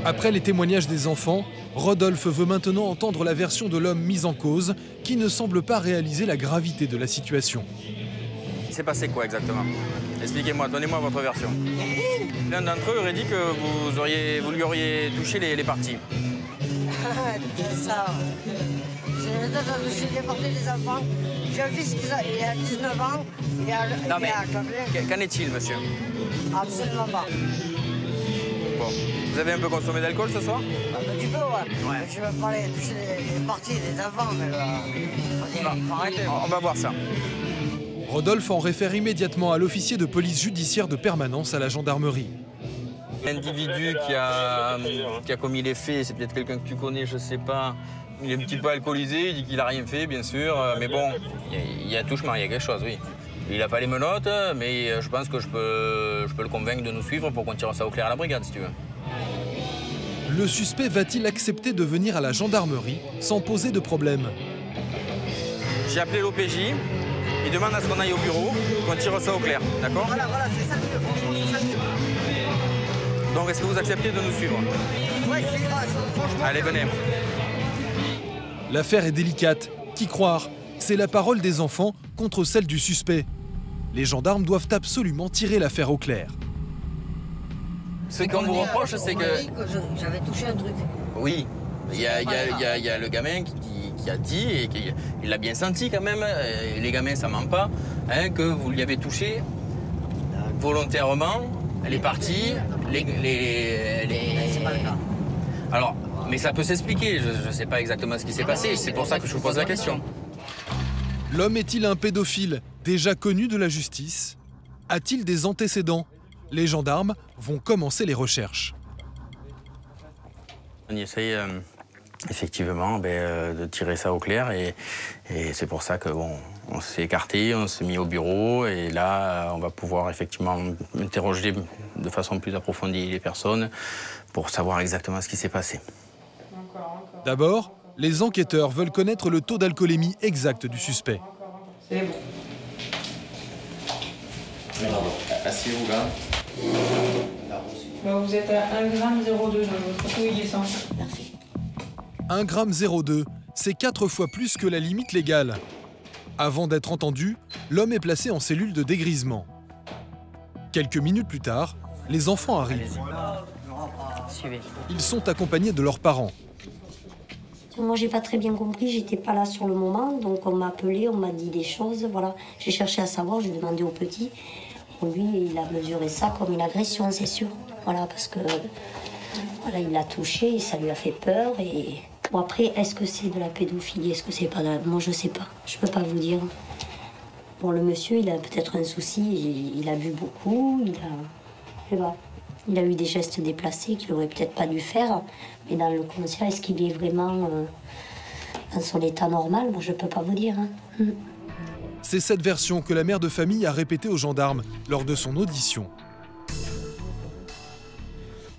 Après les témoignages des enfants, Rodolphe veut maintenant entendre la version de l'homme mis en cause qui ne semble pas réaliser la gravité de la situation. Il s'est passé quoi exactement? Expliquez-moi, donnez-moi votre version. L'un d'entre eux aurait dit que vous lui auriez touché les parties. C'est ça. J'ai déporté les enfants. J'ai un fils qui a 19 ans. Non mais, qu'en est-il, monsieur? Absolument pas. Bon. Vous avez un peu consommé d'alcool ce soir? Un petit peu, ouais. Je vais pas aller toucher les parties des enfants, mais faut arrêter. On va voir ça. Rodolphe en réfère immédiatement à l'officier de police judiciaire de permanence à la gendarmerie. L'individu qui a commis les faits, c'est peut-être quelqu'un que tu connais, je sais pas. Il est un petit peu alcoolisé, il dit qu'il n'a rien fait, bien sûr. Mais bon, il y a touchement, il y a quelque chose, oui. Il n'a pas les menottes, mais je pense que je peux le convaincre de nous suivre pour qu'on tire ça au clair à la brigade, si tu veux. Le suspect va-t-il accepter de venir à la gendarmerie sans poser de problème? J'ai appelé l'OPJ, il demande à ce qu'on aille au bureau, qu'on tire ça au clair, d'accord? Voilà, c'est ça le mieux, franchement, c'est ça le mieux. Donc est-ce que vous acceptez de nous suivre? Ouais, c'est grave, franchement. Allez, venez. L'affaire est délicate. Qui croire? C'est la parole des enfants contre celle du suspect. Les gendarmes doivent absolument tirer l'affaire au clair. Ce qu'on vous reproche, c'est que... J'avais touché un truc. Oui, il y a le gamin qui a dit, et il l'a bien senti quand même, et les gamins ça ment pas, hein, que vous lui avez touché volontairement, elle est partie, C'est pas le cas. Alors, mais ça peut s'expliquer, je ne sais pas exactement ce qui s'est passé, c'est pour ça que je vous pose la question. L'homme est-il un pédophile déjà connu de la justice? A-t-il des antécédents? Les gendarmes vont commencer les recherches. On y essaye effectivement de tirer ça au clair et c'est pour ça que bon, on s'est écarté, on s'est mis au bureau et là on va pouvoir effectivement interroger de façon plus approfondie les personnes pour savoir exactement ce qui s'est passé. D'abord, les enquêteurs veulent connaître le taux d'alcoolémie exact du suspect. C'est bon. Asseyez-vous là. Vous êtes à 1,02 g dans votre taux, il est 100. Merci. 1,02 g, c'est 4 fois plus que la limite légale. Avant d'être entendu, l'homme est placé en cellule de dégrisement. Quelques minutes plus tard, les enfants arrivent. Ils sont accompagnés de leurs parents. Moi, j'ai pas très bien compris, j'étais pas là sur le moment, donc on m'a appelé, on m'a dit des choses, voilà. J'ai cherché à savoir, j'ai demandé au petit. Lui, il a mesuré ça comme une agression, c'est sûr. Voilà, parce que voilà, il l'a touché, et ça lui a fait peur. Et bon, après, est-ce que c'est de la pédophilie, est-ce que c'est pas de la... Moi, je sais pas, je peux pas vous dire. Bon, le monsieur, il a peut-être un souci, il a bu beaucoup, je sais pas. Il a eu des gestes déplacés qu'il aurait peut-être pas dû faire. Mais dans le conscient, est-ce qu'il est vraiment dans son état normal? Moi, je peux pas vous dire. Hein. C'est cette version que la mère de famille a répétée aux gendarmes lors de son audition.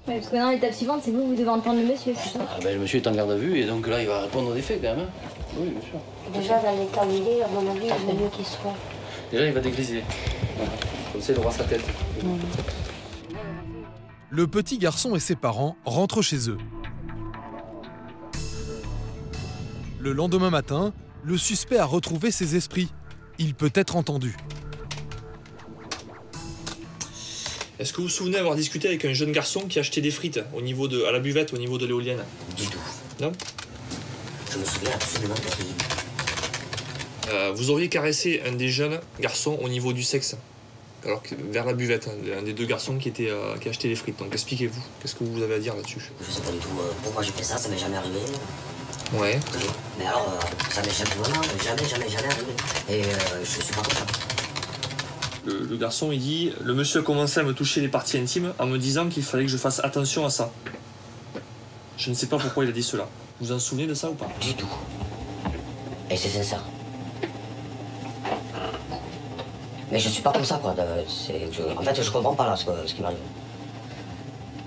Ouais, parce que dans l'étape suivante, c'est vous devez entendre le monsieur, c'est ça? Le monsieur est en garde à vue et donc là, il va répondre aux faits quand même. Hein. Oui, bien sûr. Déjà, dans l'état où il est, à mon avis, il vaut mieux qu'il soit. Déjà, il va dégriser. Voilà. Comme ça, il aura sa tête. Le petit garçon et ses parents rentrent chez eux. Le lendemain matin, le suspect a retrouvé ses esprits. Il peut être entendu. Est-ce que vous vous souvenez avoir discuté avec un jeune garçon qui achetait des frites à la buvette au niveau de l'éolienne? Du tout. Non? Je me souviens absolument pas. Vous auriez caressé un des jeunes garçons au niveau du sexe, alors que vers la buvette, un des deux garçons qui achetait les frites. Donc expliquez-vous, qu'est-ce que vous avez à dire là-dessus? Je sais pas du tout pourquoi j'ai fait ça, ça m'est jamais arrivé. Ouais. Mais alors, ça m'est jamais arrivé. Et je suis pas comme ça. Le garçon, il dit, le monsieur a commencé à me toucher les parties intimes en me disant qu'il fallait que je fasse attention à ça. Je ne sais pas pourquoi il a dit cela. Vous vous en souvenez de ça ou pas? Du tout. Et c'est sincère. Mais je suis pas comme ça, quoi. En fait, je comprends pas là ce qui m'arrive.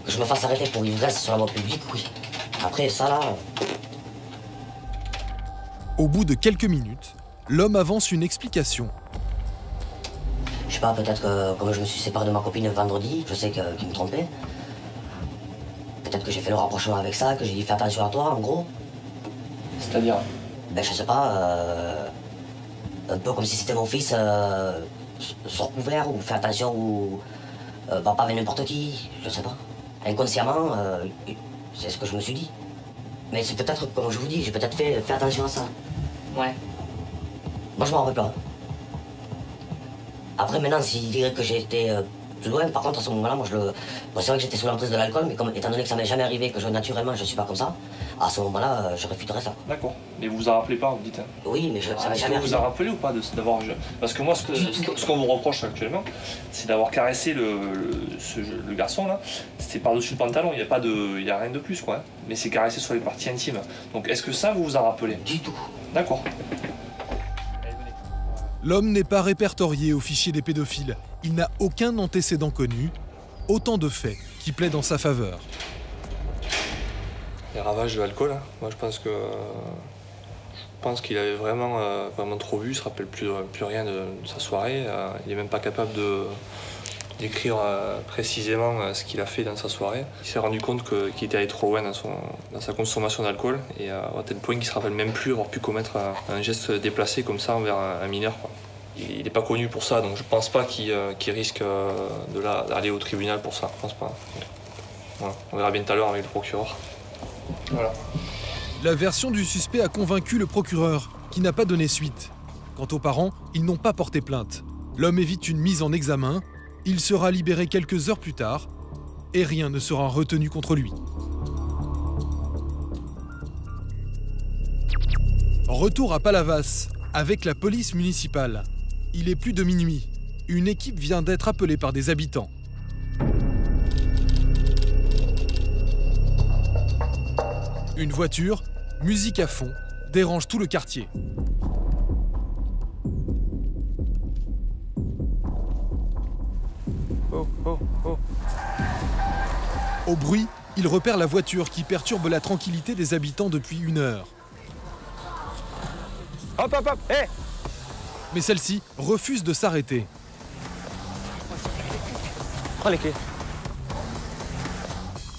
Que je me fasse arrêter pour ivresse sur la voie publique, oui. Après, ça là... Au bout de quelques minutes, l'homme avance une explication. Je sais pas, peut-être que comme je me suis séparé de ma copine vendredi, je sais qu'il me trompait. Peut-être que j'ai fait le rapprochement avec ça, que j'ai dit fais attention à toi, en gros. C'est-à-dire? Ben je sais pas, un peu comme si c'était mon fils sur couvert, ou fais attention, ou va pas avec n'importe qui, je sais pas. Inconsciemment, c'est ce que je me suis dit. Mais c'est peut-être, comme je vous dis, j'ai peut-être fait attention à ça. Ouais. Moi je m'en rappelle pas. Après maintenant, s'il dirait que j'ai été plus loin, par contre à ce moment-là, moi je le... Bon, c'est vrai que j'étais sous l'emprise de l'alcool, mais comme, étant donné que ça m'est jamais arrivé, que naturellement je suis pas comme ça, à ce moment-là, je réfuterais ça. D'accord. Mais vous vous en rappelez pas, vous dites, hein? Oui, mais ça m'est jamais arrivé. Vous vous en rappelez ou pas d'avoir... Parce que moi, ce qu'on vous reproche actuellement, c'est d'avoir caressé le garçon, là. C'était par-dessus le pantalon, il n'y a rien de plus, quoi. Hein. Mais c'est caressé sur les parties intimes. Donc est-ce que ça, vous vous en rappelez? Du tout. D'accord. L'homme n'est pas répertorié au fichier des pédophiles. Il n'a aucun antécédent connu. Autant de faits qui plaident en sa faveur. Les ravages de l'alcool, hein. Moi je pense qu'il avait vraiment trop bu, il se rappelle plus rien de sa soirée. Il n'est même pas capable d'écrire précisément ce qu'il a fait dans sa soirée. Il s'est rendu compte qu'il était allé trop loin dans sa consommation d'alcool, et à tel point qu'il ne se rappelle même plus avoir pu commettre un geste déplacé comme ça envers un mineur, quoi. Il n'est pas connu pour ça, donc je pense pas qu'il risque d'aller au tribunal pour ça. Je pense pas. Voilà. On verra bien tout à l'heure avec le procureur. Voilà. La version du suspect a convaincu le procureur, qui n'a pas donné suite. Quant aux parents, ils n'ont pas porté plainte. L'homme évite une mise en examen. Il sera libéré quelques heures plus tard et rien ne sera retenu contre lui. Retour à Palavas avec la police municipale. Il est plus de minuit. Une équipe vient d'être appelée par des habitants. Une voiture, musique à fond, dérange tout le quartier. Au bruit, il repère la voiture qui perturbe la tranquillité des habitants depuis 1 heure. Hop, hop, hop, hé! Mais celle-ci refuse de s'arrêter. Prends les clés.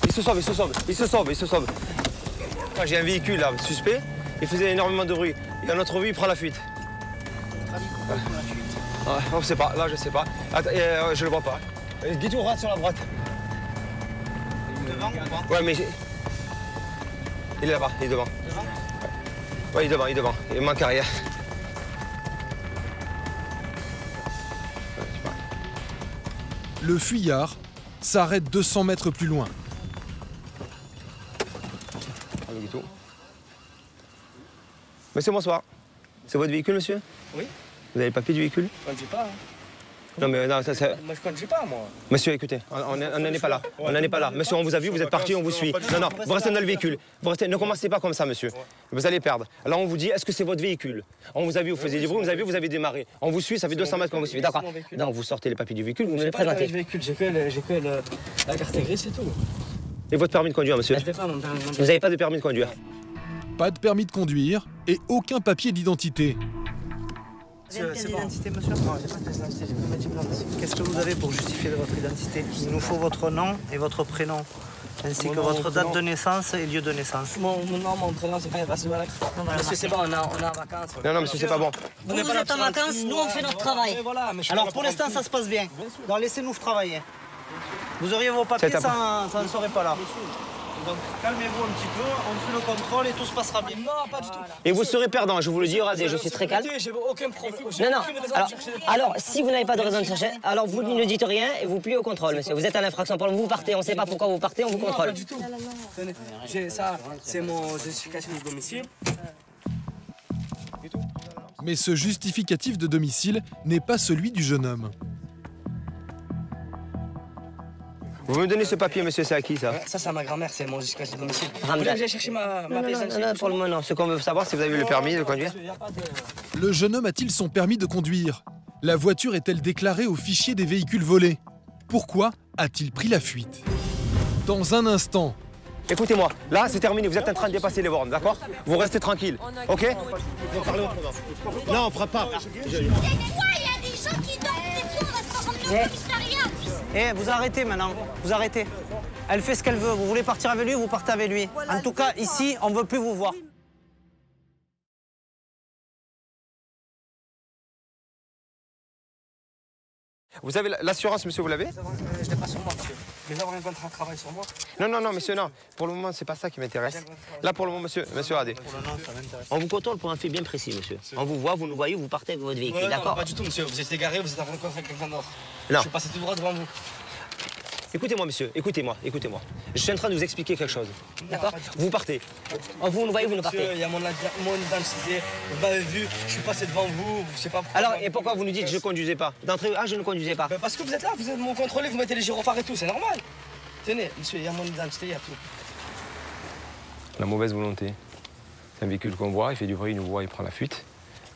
Il se sauve. J'ai un véhicule là, suspect, il faisait énormément de bruit. Et à notre vue, il prend la fuite. On ne sait pas, là je sais pas. Attends, je le vois pas. Guitou, rate sur la droite. Devant ou pas? Ouais, mais il est là-bas, il est devant. Ouais, il est devant. Il manque arrière. Le fuyard s'arrête 200 mètres plus loin. Monsieur, bonsoir. C'est votre véhicule, monsieur? Oui. Vous avez le papier du véhicule? Je ne conduis pas. Hein. Non, mais non, ça c'est... Moi, je ne conduis pas, moi. Monsieur, écoutez, on n'en est pas là. On n'en est pas là. Monsieur, on vous a vu, vous êtes parti, on vous suit. Non, vous restez dans le véhicule. Ne commencez pas comme ça, monsieur. Vous allez perdre. Alors, on vous dit, est-ce que c'est votre véhicule? On vous a vu, vous faisiez du bruit, vous avez démarré. On vous suit, ça fait 200 mètres qu'on vous suit. D'accord. Non, vous sortez les papiers du véhicule, vous me les présentez. J'ai que la carte grise, c'est tout. Et votre permis de conduire, monsieur? Vous n'avez pas de permis de conduire? Pas de permis de conduire et aucun papier d'identité. C'est bon. D'identité, monsieur? Non, j'ai pas de pièce d'identité, j'ai pas de d'identité. Qu'est-ce que vous avez pour justifier de votre identité? Il nous faut votre nom et votre prénom, ainsi que votre date de naissance et lieu de naissance. Mon nom, mon prénom, c'est pas voilà. Monsieur, c'est bon, on est en vacances. Non, monsieur, c'est pas bon. Vous êtes en vacances, nous on fait notre travail. Alors pour l'instant, ça se passe bien. Donc laissez-nous travailler. Vous auriez vos papiers, ça ne serait pas là. Donc calmez-vous un petit peu, on fait le contrôle et tout se passera bien. Non, pas du tout. Et vous serez perdant, je vous le dis, regardez, je suis très calme. J'ai aucun problème. Non. Alors, si vous n'avez pas de raison de chercher, alors vous ne dites rien et vous pliez au contrôle, monsieur. Vous êtes à l'infraction. Vous partez, on ne sait pas pourquoi vous partez, on vous contrôle. Pas du tout. Ça, c'est mon justificatif de domicile. Mais ce justificatif de domicile n'est pas celui du jeune homme. Vous me donnez ce papier, monsieur, c'est à qui, ça? Ça, c'est à ma grand-mère, c'est mon justificatif de domicile. Vous voulez que j'aille chercher ma pièce d'identité? Non, pour le moment, non. Ce qu'on veut savoir, c'est si vous avez eu le permis de conduire. Le jeune homme a-t-il son permis de conduire? La voiture est-elle déclarée au fichier des véhicules volés? Pourquoi a-t-il pris la fuite? Dans un instant. Écoutez-moi, là, c'est terminé. Vous êtes en train de dépasser les bornes, d'accord? Vous restez tranquille, ok? On va parler autrement. Non, on fera pas. Il y a des gens qui dorment, c'est tout, on va se rendre au commissariat. Vous arrêtez maintenant, vous arrêtez. Elle fait ce qu'elle veut, vous voulez partir avec lui, vous partez avec lui. En tout cas, ici, on ne veut plus vous voir. Vous avez l'assurance, monsieur, vous l'avez? Je l'ai pas sur moi, monsieur. Mais avoir un contrat de travail sur moi. Non, monsieur, non. Pour le moment, c'est pas ça qui m'intéresse. Là, pour le moment, monsieur Radé. On vous contrôle pour un fait bien précis, monsieur. On vous voit, vous nous voyez, vous partez avec votre véhicule, d'accord? Pas du tout, monsieur. Vous êtes égaré, vous êtes en train de conduire avec quelqu'un d'autre. Non. Je suis passé tout droit devant vous. Écoutez-moi, monsieur, écoutez-moi. Je suis en train de vous expliquer quelque chose. D'accord? Vous partez. Vous nous voyez, vous nous partez. Monsieur, il y a mon identité. Vous m'avez vu, je suis passé devant vous, je sais pas pourquoi. Alors, et pourquoi vous nous dites que je ne conduisais pas? D'entrée, je ne conduisais pas. Parce que vous êtes là, vous êtes mon contrôlé, vous mettez les gyrophares et tout, c'est normal. Tenez, monsieur, il y a mon identité, il y a tout. La mauvaise volonté. C'est un véhicule qu'on voit, il fait du bruit, il nous voit, il prend la fuite.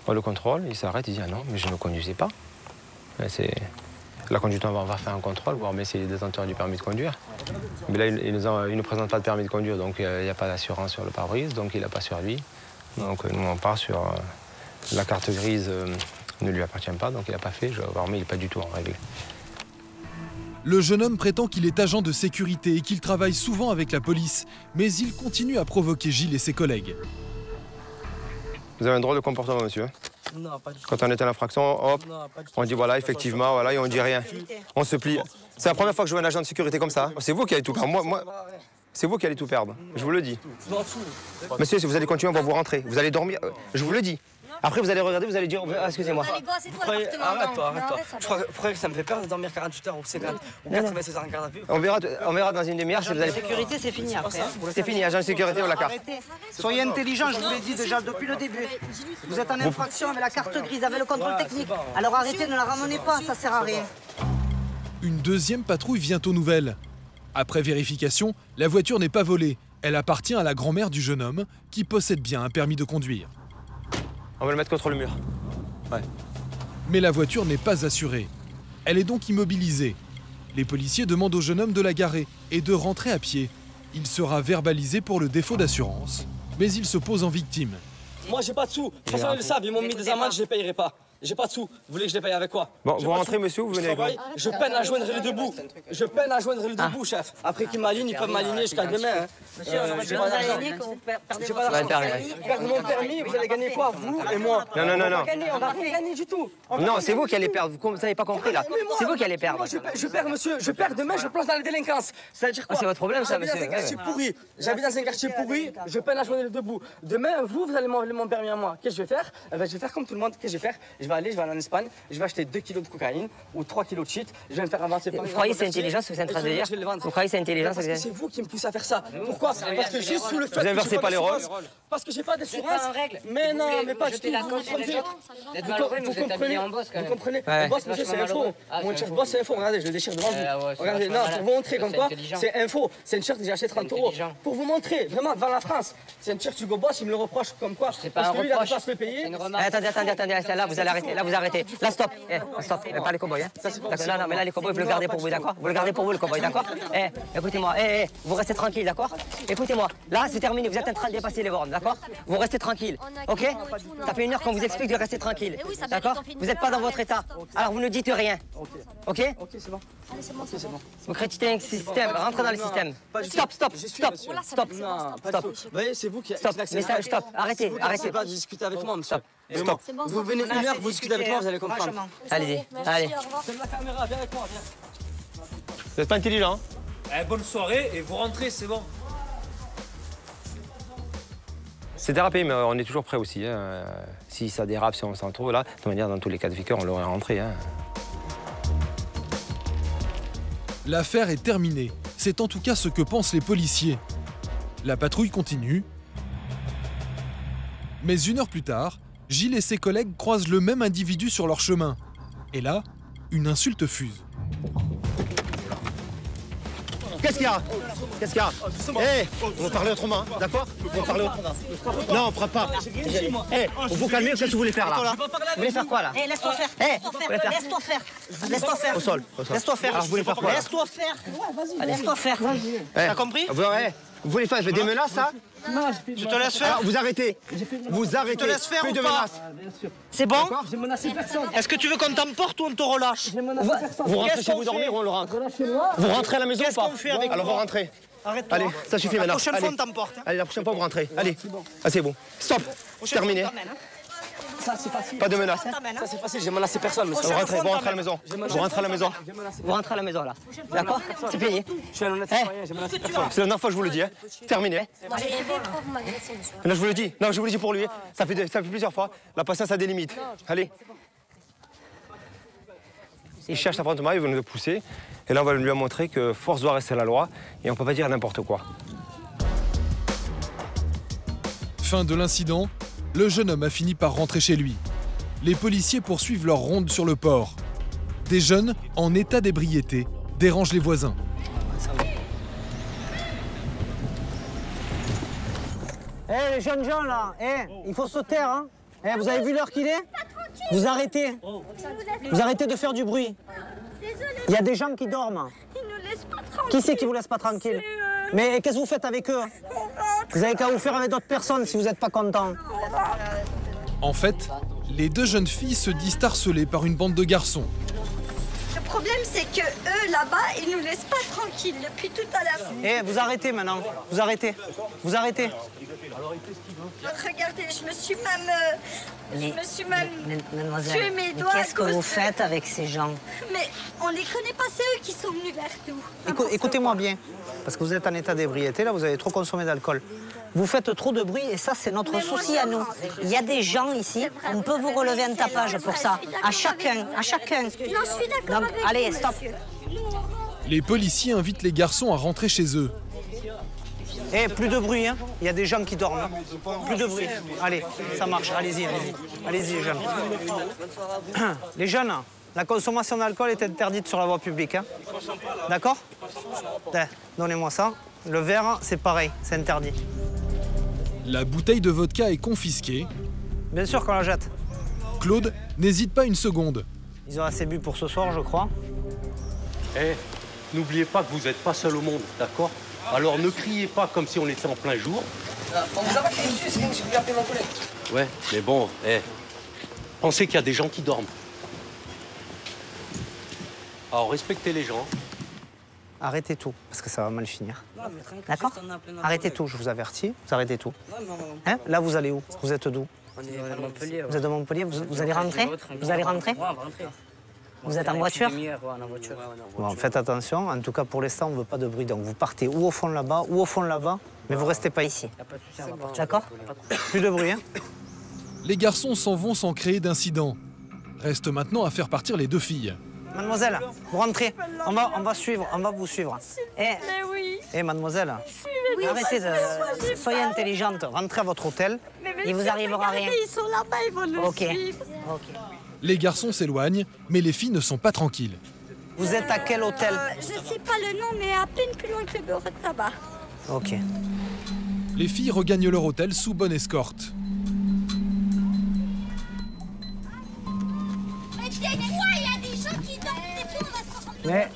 On le contrôle, il s'arrête, il dit ah non, mais je ne conduisais pas. La conduite, on va faire un contrôle, voir mais c'est les détenteurs du permis de conduire. Mais là, il ne nous présente pas de permis de conduire, donc il n'y a pas d'assurance sur le pare-brise, donc il n'a pas sur lui. Donc nous, on part sur la carte grise ne lui appartient pas, donc il n'a pas fait, mais il n'est pas du tout en règle. Le jeune homme prétend qu'il est agent de sécurité et qu'il travaille souvent avec la police, mais il continue à provoquer Gilles et ses collègues. Vous avez un drôle de comportement, monsieur. Non, pas du tout. Quand on est à l'infraction, hop, on dit voilà, effectivement, voilà, et on dit rien. On se plie. C'est la première fois que je vois un agent de sécurité comme ça. C'est vous qui allez tout perdre. Moi, c'est vous qui allez tout perdre. Je vous le dis. Monsieur, si vous allez continuer, on va vous rentrer. Vous allez dormir. Je vous le dis. Après, vous allez regarder, vous allez dire excusez-moi. Arrête-toi. Je crois que ça me fait peur de dormir 48 heures ou 50 ou 96 heures en garde à vue. On verra dans une demi-heure si vous allez. La sécurité, c'est fini après. C'est fini, agent de sécurité, on la carte. Soyez intelligents, je vous l'ai dit déjà depuis le début. Vous êtes en infraction avec la carte grise, avec le contrôle technique. Alors arrêtez, ne la ramenez pas, ça sert à rien. Une deuxième patrouille vient aux nouvelles. Après vérification, la voiture n'est pas volée. Elle appartient à la grand-mère du jeune homme qui possède bien un permis de conduire. On va le mettre contre le mur. Ouais. Mais la voiture n'est pas assurée. Elle est donc immobilisée. Les policiers demandent au jeune homme de la garer et de rentrer à pied. Il sera verbalisé pour le défaut d'assurance, mais il se pose en victime. Moi, j'ai pas de sous. De toute façon, ils le savent, ils m'ont mis des amendes, je les payerai pas. J'ai pas de sous. Vous voulez que je les paye avec quoi? Bon, vous rentrez, monsieur, ou vous venez avec moi? Je peine à joindre les debout. Je peine à joindre les debout, chef. Après qu'ils m'alignent, ils peuvent m'aligner jusqu'à demain. Monsieur, j'ai pas d'argent. J'ai pas d'argent. Perdre mon permis, vous allez gagner quoi, vous et moi? Non. On va rien gagner du tout. Non, c'est vous qui allez perdre. Vous n'avez pas compris, là. C'est vous qui allez perdre. Je perds, monsieur. Je perds demain, je plonge dans la délinquance. C'est-à-dire quoi? C'est votre problème, ça, monsieur. J'habite dans un quartier pourri. Je peine à joindre les debout. Demain, vous allez m'enlever mon permis à moi. Qu'est-ce que je vais faire? Je vais faire comme tout le monde. Qu'est-ce que je vais faire? Je vais aller en Espagne. Je vais acheter 2 kilos de cocaïne ou 3 kilos de shit. Je vais me faire avancer. Vous croyez que c'est intelligent ce que vous êtes en train de dire? Vous croyez que c'est intelligent? Parce que c'est vous qui me poussez à faire ça. Pourquoi? Parce que juste sous le fait vous inversez pas les rôles. Parce que j'ai pas d'assurance. Mais non, mais pas du tout. Vous comprenez? Vous comprenez? Le boss, monsieur, c'est info. Mon chef boss, c'est info. Regardez, je le déchire devant vous. Regardez, non, pour vous montrer comme quoi, c'est info. C'est une shirt que j'ai acheté 30 €. Pour vous montrer, vraiment, devant la France. C'est une shirt Hugo Boss, il me le reproche comme quoi. Parce que lui, il a pas se le payer. Attendez, là, vous allez arrêter. Là, vous arrêtez. Là, stop. Stop, pas les cowboys. Non, mais là, les cowboys, vous le gardez pour vous, d'accord? Vous le gardez pour vous, le cowboy, d'accord? Écoutez-moi, vous restez tranquille, d'accord? Écoutez-moi, là, c'est terminé, vous êtes en train de dépasser les bornes, d'accord? Vous restez tranquille, ok? Ça fait 1 heure qu'on vous explique de rester tranquille, d'accord? Vous n'êtes pas dans votre état, alors vous ne dites rien, ok? Ok, c'est bon. Vous critiquez le système, rentrez dans le système. Stop. Vous voyez, c'est vous qui... Stop, arrêtez. Arrêtez pas de discuter avec moi, monsieur. Stop. Vous venez 1 heure, vous discutez avec moi, vous allez comprendre. Allez. Donne la caméra, viens avec moi, viens. Vous n'êtes pas intelligent, hein? Bonne soirée et vous rentrez, c'est bon. C'est dérapé, mais on est toujours prêt aussi. Hein. Si ça dérape, si on s'en trouve là, de toute manière, dans tous les cas de figure, on l'aurait rentré. Hein. L'affaire est terminée. C'est en tout cas ce que pensent les policiers. La patrouille continue. Mais 1 heure plus tard, Gilles et ses collègues croisent le même individu sur leur chemin. Et là, une insulte fuse. Qu'est-ce qu'il y a? On va parler autrement, d'accord? On va parler autrement. Non, on fera pas. Vous calmez, qu'est-ce que vous voulez faire là? Vous voulez faire quoi là? Laisse-toi faire. Laisse-toi faire. Au sol. Laisse-toi faire. Alors vous voulez faire quoi? Laisse-toi faire. Laisse-toi faire. T'as compris? Vous voulez faire des menaces, ça? Je te laisse faire. Alors, vous arrêtez. Vous arrêtez. Je te laisse faire Plus ou de pas menaces. C'est bon? J'ai menacé personne. Est-ce que tu veux qu'on t'emporte ou on te relâche? Vous rentrez chez vous dormir ou on le rentre? Vous rentrez à la maison ou pas? Qu'est-ce qu'on fait avec Alors vous rentrez. Arrête-toi. Allez, ça suffit maintenant. La prochaine fois, Allez. on t'emporte. Allez, la prochaine fois, vous rentrez. Allez, asseyez-vous. Stop. Terminé. Ça, c'est facile. Pas de menaces. Ça, c'est facile. J'ai menacé personne. Vous rentrez à la maison. Vous rentrez à la maison. Vous rentrez à la maison là. D'accord? C'est fini. Je suis un honnête citoyen, j'ai menacé personne. C'est la dernière fois que je vous le dis. Hein. Terminé. Moi, j'ai fait pourquoi vous m'agressez, monsieur. Là, je vous le dis. Non, je vous le dis pour lui. Ça fait plusieurs fois. La patience a des limites. Allez. Il cherche l'affrontement, il veut nous pousser. Et là, on va lui montrer que force doit rester la loi et on ne peut pas dire n'importe quoi. Fin de l'incident, le jeune homme a fini par rentrer chez lui. Les policiers poursuivent leur ronde sur le port. Des jeunes, en état d'ébriété, dérangent les voisins. Eh, les jeunes gens, là, il faut se taire, hein. Vous avez vu l'heure qu'il est? Vous arrêtez. Vous arrêtez de faire du bruit. Il y a des gens qui dorment. Ils nous laissent pas tranquille. Qui c'est qui vous laisse pas tranquille? Mais qu'est-ce que vous faites avec eux? Vous avez qu'à vous faire avec d'autres personnes si vous n'êtes pas content. En fait, les deux jeunes filles se disent harcelées par une bande de garçons. Le problème, c'est que eux, là-bas, ils nous laissent pas tranquilles depuis tout à l'heure. Vous arrêtez maintenant. Vous arrêtez. Vous arrêtez. Regardez, je me suis même Mademoiselle, tué mes doigts. qu'est-ce que vous faites avec ces gens? Mais on les connaît pas, c'est eux qui sont venus vers nous. Écoutez-moi bien, parce que vous êtes en état d'ébriété, là, vous avez trop consommé d'alcool. Vous faites trop de bruit et ça, c'est notre souci à nous. Il y a des gens ici, on peut vous relever un tapage pour ça. À chacun, à chacun. Non, je suis d'accord avec allez, vous, stop. monsieur. Les policiers invitent les garçons à rentrer chez eux. Plus de bruit, hein. Il y a des gens qui dorment. Hein. Plus de bruit. Allez, ça marche. Allez-y, allez-y. Allez-y, les jeunes. Les jeunes, la consommation d'alcool est interdite sur la voie publique. Hein. D'accord? Donnez-moi ça. Le verre, c'est pareil, c'est interdit. La bouteille de vodka est confisquée. Bien sûr qu'on la jette. Claude n'hésite pas une seconde. Ils ont assez bu pour ce soir, je crois. N'oubliez pas que vous n'êtes pas seul au monde, d'accord? Alors ne criez pas comme si on était en plein jour. On vous a pas crié dessus, c'est bien que j'ai voulu appeler mon collègue. Ouais, mais bon, pensez qu'il y a des gens qui dorment. Alors respectez les gens. Arrêtez tout, parce que ça va mal finir. D'accord? Arrêtez tout, je vous avertis. Vous arrêtez tout. Hein? Là, vous allez où? Vous êtes d'où? On est de Montpellier. Vous êtes de Montpellier? Vous allez rentrer? Vous allez rentrer? Ouais, on va rentrer. Vous êtes en voiture? Bon, faites attention. En tout cas, pour l'instant, on ne veut pas de bruit. Donc, vous partez ou au fond là-bas, ou au fond là-bas, mais vous restez pas ici. D'accord? Plus de bruit, hein? Les garçons s'en vont sans créer d'incident. Reste maintenant à faire partir les deux filles. Mademoiselle, vous rentrez. On va vous suivre. Mademoiselle, arrêtez de... Soyez intelligente. Rentrez à votre hôtel. Il vous arrivera rien. Ils sont là-bas, ils vont nous suivre. Les garçons s'éloignent, mais les filles ne sont pas tranquilles. Vous êtes à quel hôtel? Je sais pas le nom, mais à peine plus loin que le bureau de tabac. Ok. Les filles regagnent leur hôtel sous bonne escorte. Mais tais-toi, il y a des gens qui dorment, tais-toi, on va se rendre. Mais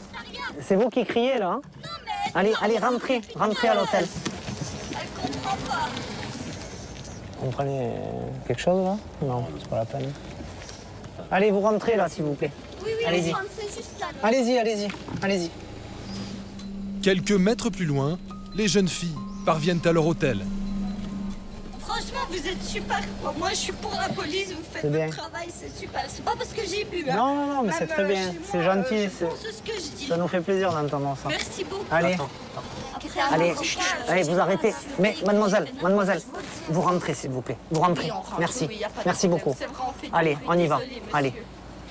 c'est vous qui criez, là, hein? Allez, rentrez à l'hôtel. Elle comprend pas. Vous comprenez quelque chose, là? Non, c'est pas la peine. Allez, vous rentrez, là, s'il vous plaît. Oui, allez-y. c'est juste là. Allez-y. Quelques mètres plus loin, les jeunes filles parviennent à leur hôtel. Franchement, vous êtes super. Moi, je suis pour la police, vous faites votre travail, c'est super. C'est pas parce que j'ai bu. Hein. Non, mais c'est très bien. C'est gentil. C'est ce que je dis. Ça nous fait plaisir d'entendre ça. Merci beaucoup. Allez, vous arrêtez. Mais mademoiselle, vous rentrez, s'il vous plaît. Vous rentrez. Merci. Merci beaucoup. Allez, on y va. Allez.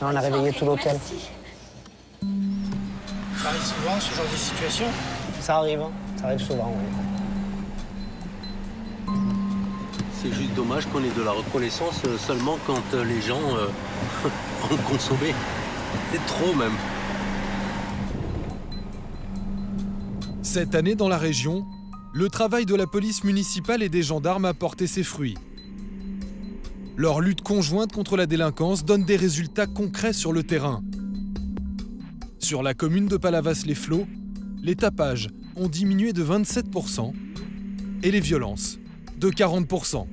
On a réveillé tout l'hôtel. Ça arrive souvent, ce genre de situation? Ça arrive souvent, oui. C'est juste dommage qu'on ait de la reconnaissance seulement quand les gens ont consommé. C'est trop même. Cette année dans la région, le travail de la police municipale et des gendarmes a porté ses fruits. Leur lutte conjointe contre la délinquance donne des résultats concrets sur le terrain. Sur la commune de Palavas-les-Flots, les tapages ont diminué de 27% et les violences de 40%.